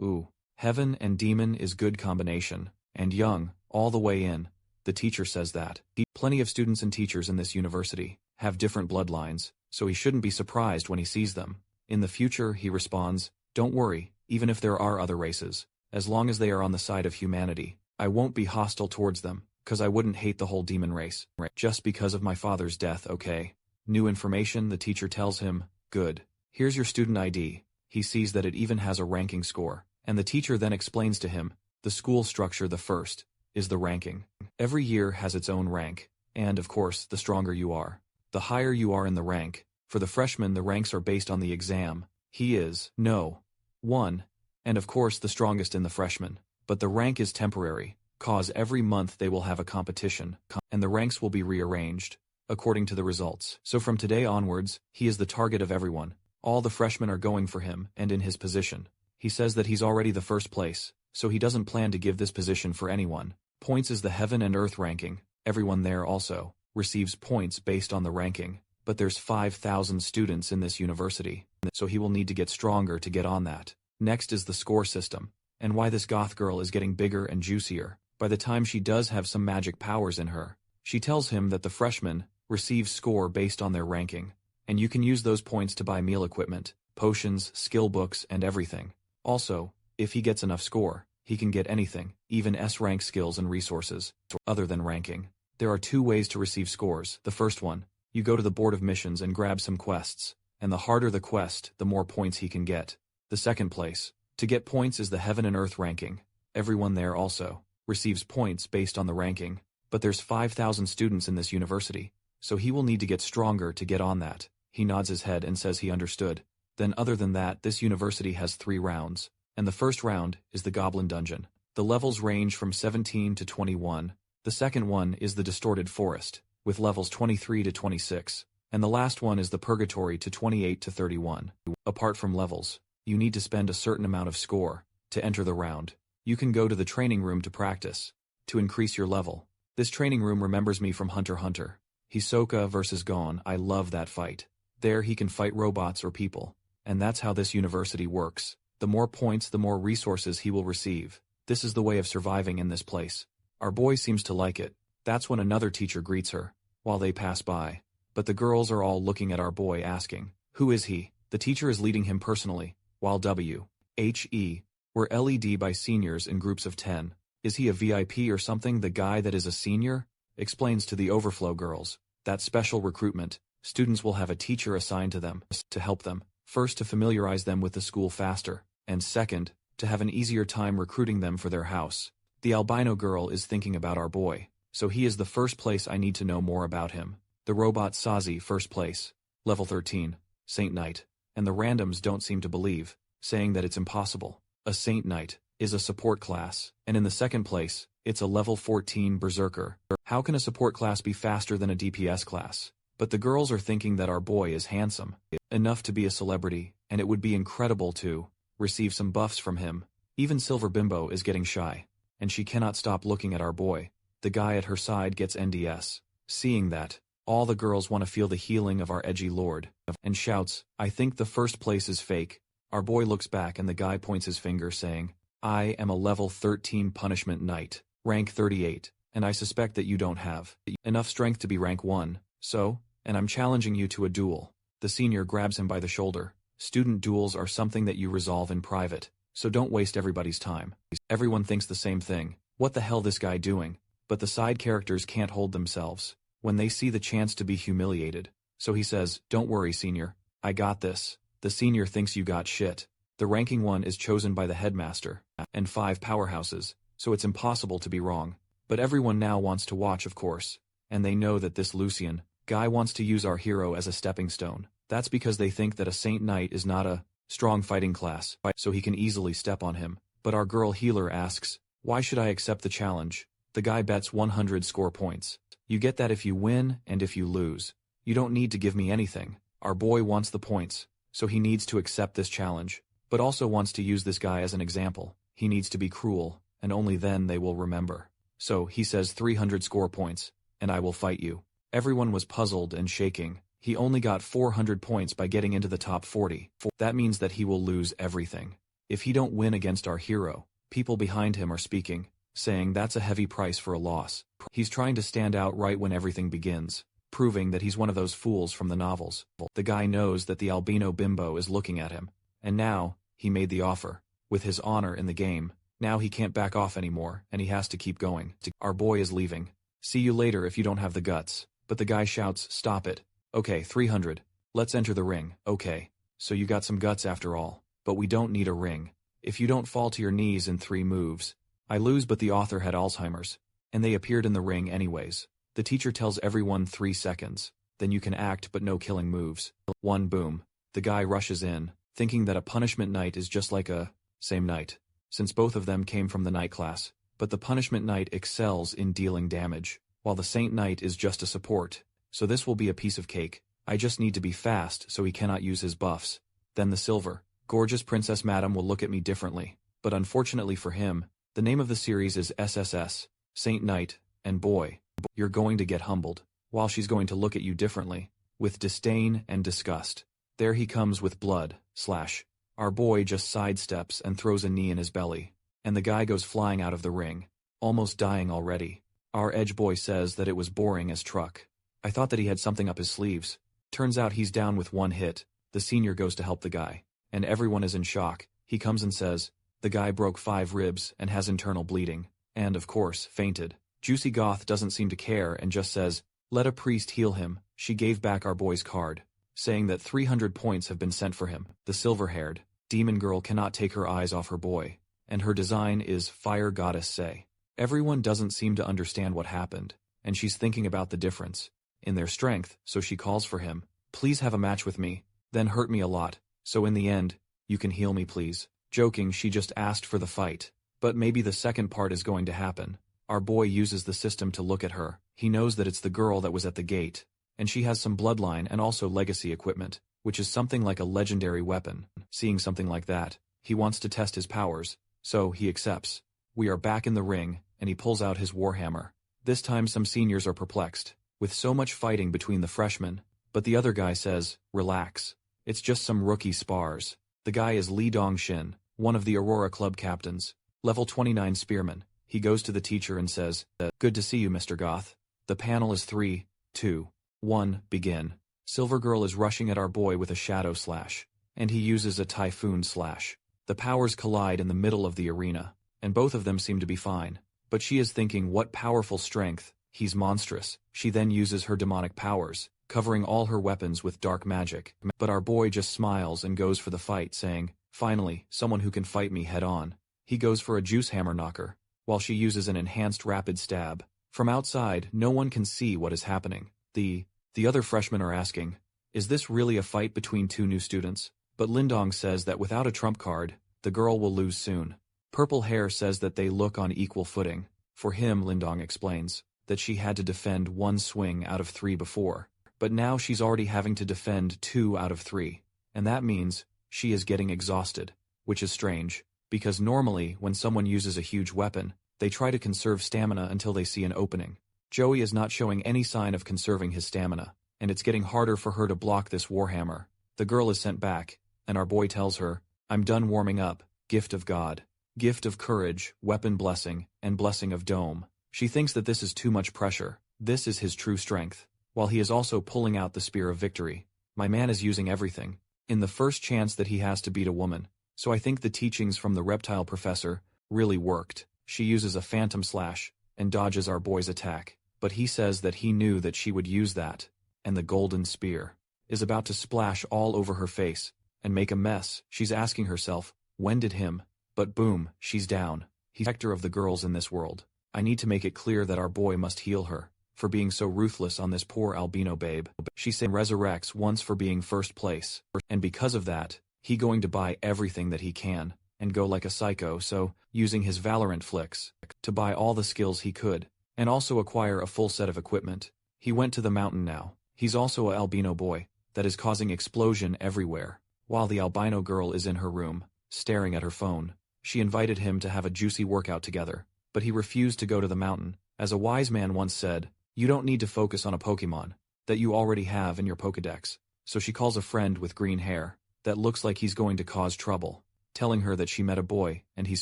Ooh. Heaven and demon is good combination, and young, all the way in. The teacher says that. Plenty of students and teachers in this university have different bloodlines, so he shouldn't be surprised when he sees them. In the future, he responds, don't worry, even if there are other races, as long as they are on the side of humanity, I won't be hostile towards them, cause I wouldn't hate the whole demon race, just because of my father's death, okay? New information, the teacher tells him, good. Here's your student ID. He sees that it even has a ranking score. And the teacher then explains to him, the school structure, the first is the ranking. Every year has its own rank, and of course, the stronger you are, the higher you are in the rank, For the freshmen, the ranks are based on the exam. He is, no, 1, and of course the strongest in the freshmen. But the rank is temporary, cause every month they will have a competition, and the ranks will be rearranged according to the results. So from today onwards, he is the target of everyone. All the freshmen are going for him and in his position. He says that he's already the first place, so he doesn't plan to give this position for anyone. Points is the heaven and earth ranking. Everyone there also receives points based on the ranking. But there's 5,000 students in this university, so he will need to get stronger to get on that. Next is the score system, and why this goth girl is getting bigger and juicier. By the time she does have some magic powers in her, she tells him that the freshmen receive score based on their ranking, and you can use those points to buy meal equipment, potions, skill books, and everything. Also, if he gets enough score, he can get anything, even S-rank skills and resources, other than ranking. There are 2 ways to receive scores. The first one, you go to the board of missions and grab some quests, and the harder the quest, the more points he can get. The second place, to get points, is the heaven and earth ranking. Everyone there also receives points based on the ranking, but there's 5,000 students in this university, so he will need to get stronger to get on that. He nods his head and says he understood. Then other than that, this university has 3 rounds, and the first round is the Goblin Dungeon. The levels range from 17 to 21. The second one is the Distorted Forest, with levels 23 to 26, and the last one is the Purgatory to 28 to 31. Apart from levels, you need to spend a certain amount of score to enter the round. You can go to the training room to practice, to increase your level. This training room remembers me from Hunter x Hunter. Hisoka versus Gon, I love that fight. There he can fight robots or people, and that's how this university works. The more points, the more resources he will receive. This is the way of surviving in this place. Our boy seems to like it. That's when another teacher greets her, while they pass by. But the girls are all looking at our boy asking, who is he? The teacher is leading him personally, while W.H.E. were LED by seniors in groups of 10. Is he a VIP or something? The guy that is a senior explains to the overflow girls. That special recruitment, students will have a teacher assigned to them, to help them, first to familiarize them with the school faster, and second, to have an easier time recruiting them for their house. The albino girl is thinking about our boy, so he is the first place I need to know more about him. The robot Sazi, first place, level 13, Saint Knight, and the randoms don't seem to believe, saying that it's impossible. A Saint Knight is a support class, and in the second place, it's a level 14 Berserker. How can a support class be faster than a DPS class? But the girls are thinking that our boy is handsome enough to be a celebrity, and it would be incredible to receive some buffs from him. Even Silver Bimbo is getting shy, and she cannot stop looking at our boy. The guy at her side gets NDS. Seeing that, all the girls want to feel the healing of our edgy lord, and shouts, I think the first place is fake. Our boy looks back and the guy points his finger saying, I am a level 13 punishment knight, rank 38, and I suspect that you don't have enough strength to be rank 1, so, and I'm challenging you to a duel. The senior grabs him by the shoulder. Student duels are something that you resolve in private, so don't waste everybody's time. Everyone thinks the same thing. What the hell this guy doing? But the side characters can't hold themselves when they see the chance to be humiliated. So he says, don't worry, senior. I got this. The senior thinks you got shit. The ranking 1 is chosen by the headmaster, and 5 powerhouses, so it's impossible to be wrong. But everyone now wants to watch, of course, and they know that this Lucian guy wants to use our hero as a stepping stone. That's because they think that a Saint Knight is not a strong fighting class, so he can easily step on him. But our girl healer asks, why should I accept the challenge? The guy bets 100 score points. You get that if you win and if you lose. You don't need to give me anything. Our boy wants the points, so he needs to accept this challenge, but also wants to use this guy as an example. He needs to be cruel, and only then they will remember. So he says 300 score points, and I will fight you. Everyone was puzzled and shaking. He only got 400 points by getting into the top 40. That means that he will lose everything. If he don't win against our hero, people behind him are speaking, saying that's a heavy price for a loss. He's trying to stand out right when everything begins, proving that he's one of those fools from the novels. The guy knows that the albino bimbo is looking at him, and now, he made the offer. With his honor in the game, now he can't back off anymore, and he has to keep going. Our boy is leaving. See you later if you don't have the guts. But the guy shouts, stop it. Okay, 300. Let's enter the ring. Okay. So you got some guts after all. But we don't need a ring. If you don't fall to your knees in 3 moves. I lose, but the author had Alzheimer's. And they appeared in the ring anyways. The teacher tells everyone 3 seconds. then you can act but no killing moves. One boom. The guy rushes in, thinking that a punishment knight is just like a same knight, since both of them came from the knight class. But the punishment knight excels in dealing damage, while the saint knight is just a support. So this will be a piece of cake. I just need to be fast so he cannot use his buffs. Then the silver, gorgeous Princess Madam will look at me differently. But unfortunately for him, the name of the series is SSS, Saint Knight, and boy, you're going to get humbled, while she's going to look at you differently, with disdain and disgust. There he comes with blood, slash. Our boy just sidesteps and throws a knee in his belly, and the guy goes flying out of the ring, almost dying already. Our edge boy says that it was boring as truck. I thought that he had something up his sleeves. Turns out he's down with one hit. The senior goes to help the guy, and everyone is in shock. He comes and says, the guy broke 5 ribs and has internal bleeding, and of course, fainted. Juicy Goth doesn't seem to care and just says, let a priest heal him. She gave back our boy's card, saying that 300 points have been sent for him. The silver-haired demon girl cannot take her eyes off her boy, and her design is Fire Goddess Say. Everyone doesn't seem to understand what happened, and she's thinking about the difference in their strength, so she calls for him. Please have a match with me, then hurt me a lot, so in the end, you can heal me please. Joking, she just asked for the fight. But maybe the second part is going to happen. Our boy uses the system to look at her. He knows that it's the girl that was at the gate, and she has some bloodline and also legacy equipment, which is something like a legendary weapon. Seeing something like that, he wants to test his powers, so he accepts. We are back in the ring, and he pulls out his warhammer. This time some seniors are perplexed, with so much fighting between the freshmen, but the other guy says, relax. It's just some rookie spars. The guy is Li Dongshin, one of the Aurora Club captains, level 29 spearman. He goes to the teacher and says, good to see you, Mr. Goth. The panel is 3, 2, 1, begin. Silver Girl is rushing at our boy with a shadow slash, and he uses a typhoon slash. The powers collide in the middle of the arena, and both of them seem to be fine. But she is thinking, what powerful strength, he's monstrous. She then uses her demonic powers, covering all her weapons with dark magic. But our boy just smiles and goes for the fight, saying, finally, someone who can fight me head-on. He goes for a juice hammer knocker, while she uses an enhanced rapid stab. From outside, no one can see what is happening. The other freshmen are asking, is this really a fight between two new students? But Lindong says that without a trump card, the girl will lose soon. Purple Hair says that they look on equal footing. For him, Lindong explains, that she had to defend 1 swing out of 3 before. But now she's already having to defend 2 out of 3. And that means she is getting exhausted, which is strange, because normally when someone uses a huge weapon, they try to conserve stamina until they see an opening. Joey is not showing any sign of conserving his stamina, and it's getting harder for her to block this warhammer. The girl is sent back, and our boy tells her, I'm done warming up, gift of God, gift of courage, weapon blessing, and blessing of dome. She thinks that this is too much pressure. This is his true strength, while he is also pulling out the spear of victory. My man is using everything, in the first chance that he has to beat a woman, so I think the teachings from the reptile professor really worked. She uses a phantom slash, and dodges our boy's attack, but he says that he knew that she would use that, and the golden spear is about to splash all over her face, and make a mess. She's asking herself, when did him? But boom, she's down. He's the protector of the girls in this world. I need to make it clear that our boy must heal her, for being so ruthless on this poor albino babe. She resurrects once for being first place, and because of that, he going to buy everything that he can, and go like a psycho, so, using his Valorant flicks, to buy all the skills he could, and also acquire a full set of equipment. He went to the mountain now. He's also a albino boy, that is causing explosion everywhere, while the albino girl is in her room, staring at her phone. She invited him to have a juicy workout together, but he refused to go to the mountain. As a wise man once said, you don't need to focus on a Pokemon that you already have in your Pokedex. So she calls a friend with green hair that looks like he's going to cause trouble, telling her that she met a boy and he's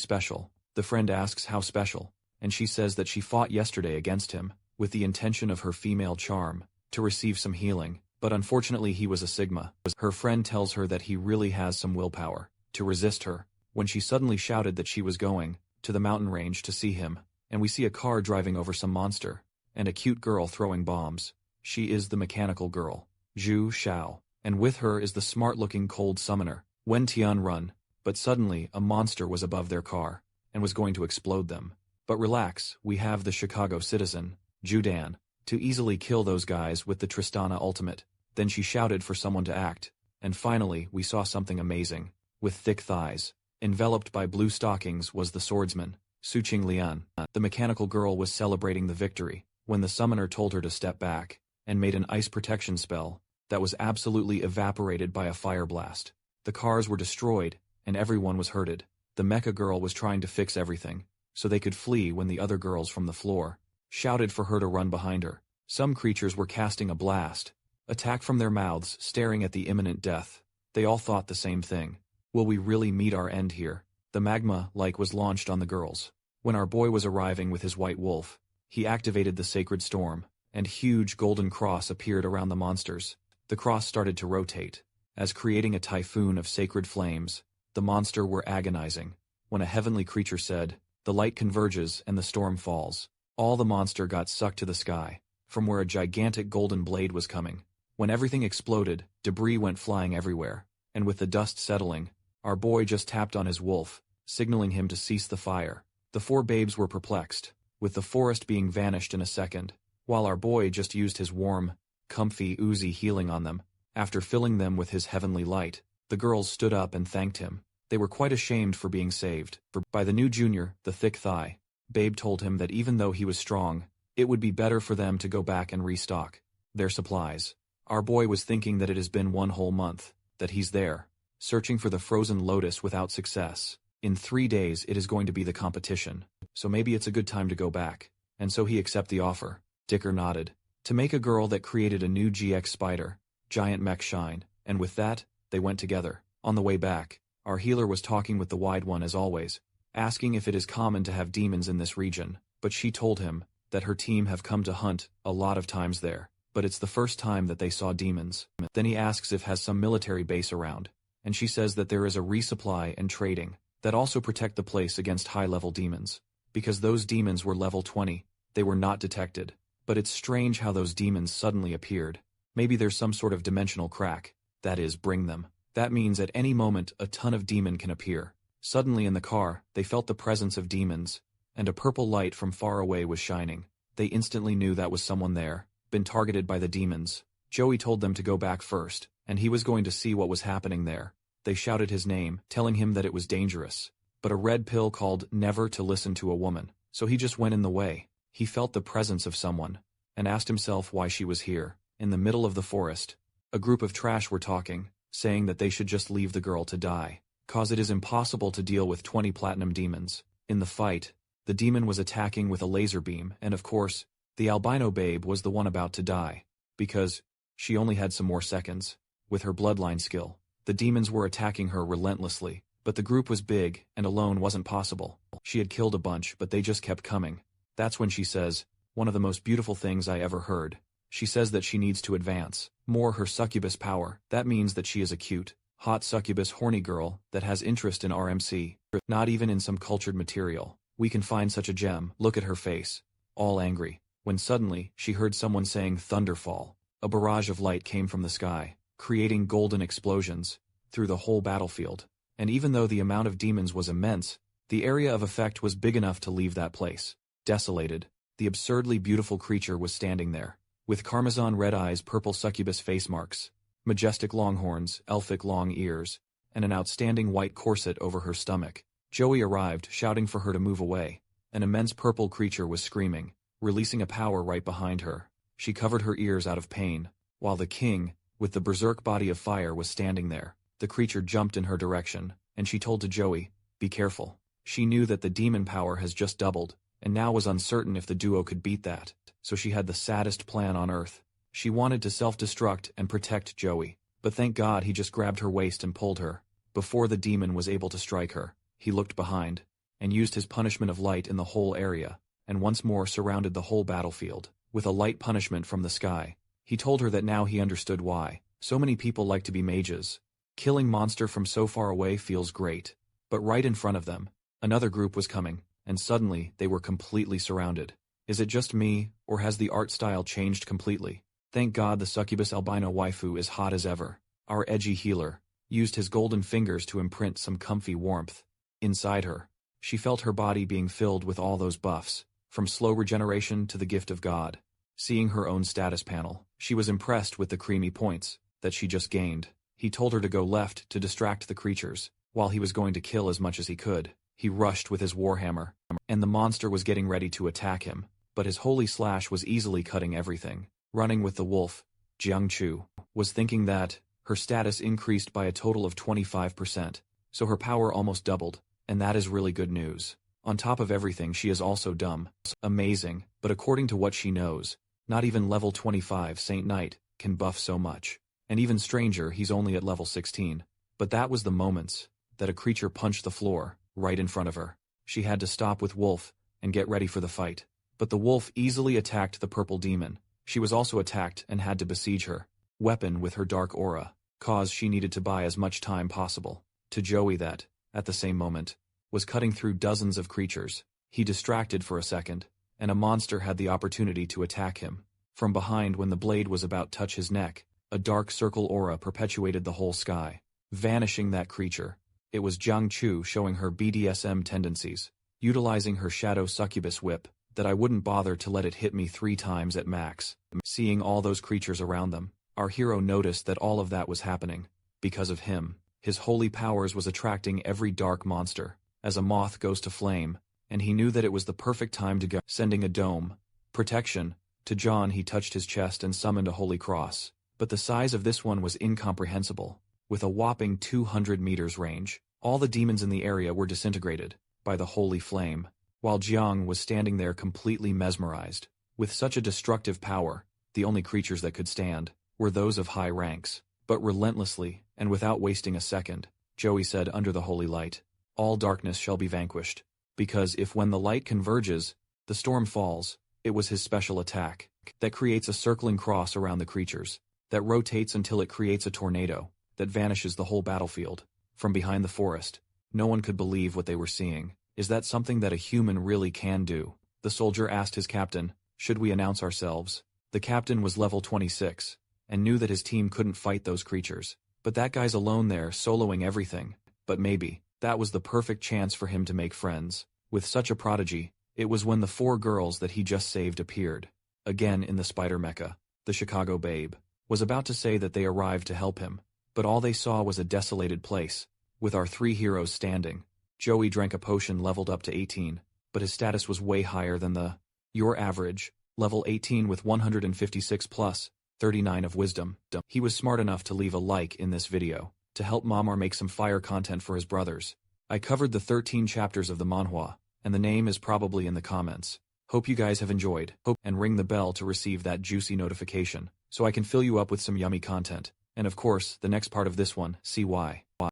special. The friend asks how special, and she says that she fought yesterday against him with the intention of her female charm to receive some healing, but unfortunately he was a Sigma. Her friend tells her that he really has some willpower to resist her, when she suddenly shouted that she was going to the mountain range to see him, and we see a car driving over some monster, and a cute girl throwing bombs. She is the mechanical girl, Zhu Xiao, and with her is the smart-looking cold summoner, Wen Tianrun. But suddenly a monster was above their car, and was going to explode them. But relax, we have the Chicago citizen, Judan, to easily kill those guys with the Tristana ultimate. Then she shouted for someone to act. And finally, we saw something amazing. With thick thighs, enveloped by blue stockings was the swordsman, Suqing Lian. The mechanical girl was celebrating the victory, when the summoner told her to step back, and made an ice protection spell, that was absolutely evaporated by a fire blast. The cars were destroyed, and everyone was hurted. The mecha girl was trying to fix everything, so they could flee when the other girls from the floor shouted for her to run behind her. Some creatures were casting a blast, attack from their mouths, staring at the imminent death. They all thought the same thing. Will we really meet our end here? The magma was launched on the girls. When our boy was arriving with his white wolf, he activated the sacred storm, and huge golden cross appeared around the monsters. The cross started to rotate, as creating a typhoon of sacred flames. The monster were agonizing. When a heavenly creature said, "The light converges and the storm falls," all the monster got sucked to the sky, from where a gigantic golden blade was coming. When everything exploded, debris went flying everywhere, and with the dust settling, our boy just tapped on his wolf, signaling him to cease the fire. The four babes were perplexed, with the forest being vanished in a second, while our boy just used his warm, comfy Uzi healing on them. After filling them with his heavenly light, the girls stood up and thanked him. They were quite ashamed for being saved. By the new junior, the thick thigh, Babe told him that even though he was strong, it would be better for them to go back and restock their supplies. Our boy was thinking that it has been 1 whole month, that he's there, searching for the frozen lotus without success. In 3 days it is going to be the competition, so maybe it's a good time to go back. And so he accepted the offer. Dicker nodded. To make a girl that created a new GX spider, giant mech shine, and with that, they went together. On the way back, our healer was talking with the wide one as always, asking if it is common to have demons in this region, but she told him that her team have come to hunt a lot of times there, but it's the first time that they saw demons. Then he asks if has some military base around, and she says that there is a resupply and trading that also protect the place against high-level demons. Because those demons were level 20, they were not detected, but it's strange how those demons suddenly appeared. Maybe there's some sort of dimensional crack, that is, bring them. That means at any moment a ton of demon can appear. Suddenly in the car, they felt the presence of demons, and a purple light from far away was shining. They instantly knew that was someone there, been targeted by the demons. Joey told them to go back first, and he was going to see what was happening there. They shouted his name, telling him that it was dangerous. But a red pill called never to listen to a woman, so he just went in the way. He felt the presence of someone, and asked himself why she was here. In the middle of the forest, a group of trash were talking, saying that they should just leave the girl to die, cause it is impossible to deal with 20 platinum demons. In the fight, the demon was attacking with a laser beam, and of course, the albino babe was the one about to die, because she only had some more seconds. With her bloodline skill, the demons were attacking her relentlessly, but the group was big, and alone wasn't possible. She had killed a bunch, but they just kept coming. That's when she says, one of the most beautiful things I ever heard. She says that she needs to advance more her succubus power. That means that she is a cute, hot succubus horny girl that has interest in RMC. Not even in some cultured material we can find such a gem. Look at her face, all angry, when suddenly she heard someone saying thunderfall. A barrage of light came from the sky, creating golden explosions through the whole battlefield. And even though the amount of demons was immense, the area of effect was big enough to leave that place desolated. The absurdly beautiful creature was standing there, with Karmazan red eyes, purple succubus face marks, majestic long horns, elfic long ears, and an outstanding white corset over her stomach. Joey arrived, shouting for her to move away. An immense purple creature was screaming, releasing a power right behind her. She covered her ears out of pain, while the king, with the berserk body of fire, was standing there. The creature jumped in her direction, and she told to Joey, "Be careful." She knew that the demon power has just doubled, and now was uncertain if the duo could beat that, so she had the saddest plan on earth. She wanted to self-destruct and protect Joey, but thank God he just grabbed her waist and pulled her. Before the demon was able to strike her, he looked behind, and used his punishment of light in the whole area, and once more surrounded the whole battlefield, with a light punishment from the sky. He told her that now he understood why so many people like to be mages. Killing monster from so far away feels great, but right in front of them, another group was coming, and suddenly they were completely surrounded. Is it just me, or has the art style changed completely? Thank God the succubus albino waifu is hot as ever. Our edgy healer used his golden fingers to imprint some comfy warmth inside her. She felt her body being filled with all those buffs, from slow regeneration to the gift of God. Seeing her own status panel, she was impressed with the creamy points that she just gained. He told her to go left to distract the creatures. While he was going to kill as much as he could, he rushed with his warhammer, and the monster was getting ready to attack him, but his holy slash was easily cutting everything. Running with the wolf, Jiang Chu was thinking that her status increased by a total of 25%, so her power almost doubled, and that is really good news. On top of everything, she is also dumb. Amazing, but according to what she knows, not even level 25 Saint Knight can buff so much. And even stranger, he's only at level 16. But that was the moments that a creature punched the floor right in front of her. She had to stop with Wolf and get ready for the fight. But the wolf easily attacked the purple demon. She was also attacked and had to besiege her weapon with her dark aura, cause she needed to buy as much time possible. To Joey that, at the same moment, was cutting through dozens of creatures. He distracted for a second, and a monster had the opportunity to attack him. From behind, when the blade was about to touch his neck, a dark circle aura perpetuated the whole sky, vanishing that creature. It was Jiang Chu showing her BDSM tendencies, utilizing her shadow succubus whip, that I wouldn't bother to let it hit me 3 times at max. Seeing all those creatures around them, our hero noticed that all of that was happening because of him. His holy powers was attracting every dark monster, as a moth goes to flame, and he knew that it was the perfect time to go. Sending a dome protection to John, he touched his chest and summoned a holy cross. But the size of this one was incomprehensible. With a whopping 200 meters range, all the demons in the area were disintegrated by the holy flame, while Jiang was standing there completely mesmerized. With such a destructive power, the only creatures that could stand were those of high ranks. But relentlessly, and without wasting a second, Joey said, under the holy light, all darkness shall be vanquished. Because if when the light converges, the storm falls, it was his special attack that creates a circling cross around the creatures, that rotates until it creates a tornado, that vanishes the whole battlefield. From behind the forest, no one could believe what they were seeing. Is that something that a human really can do? The soldier asked his captain, should we announce ourselves? The captain was level 26, and knew that his team couldn't fight those creatures. But that guy's alone there, soloing everything. But maybe that was the perfect chance for him to make friends. With such a prodigy, it was when the 4 girls that he just saved appeared. Again in the spider mecha, the Chicago Babe was about to say that they arrived to help him, but all they saw was a desolated place, with our 3 heroes standing. Joey drank a potion leveled up to 18, but his status was way higher than your average, level 18 with 156 plus, 39 of wisdom. He was smart enough to leave a like in this video, to help Mamar make some fire content for his brothers. I covered the 13 chapters of the Manhwa, and the name is probably in the comments. Hope you guys have enjoyed, and ring the bell to receive that juicy notification, so I can fill you up with some yummy content. And of course, the next part of this one, see why.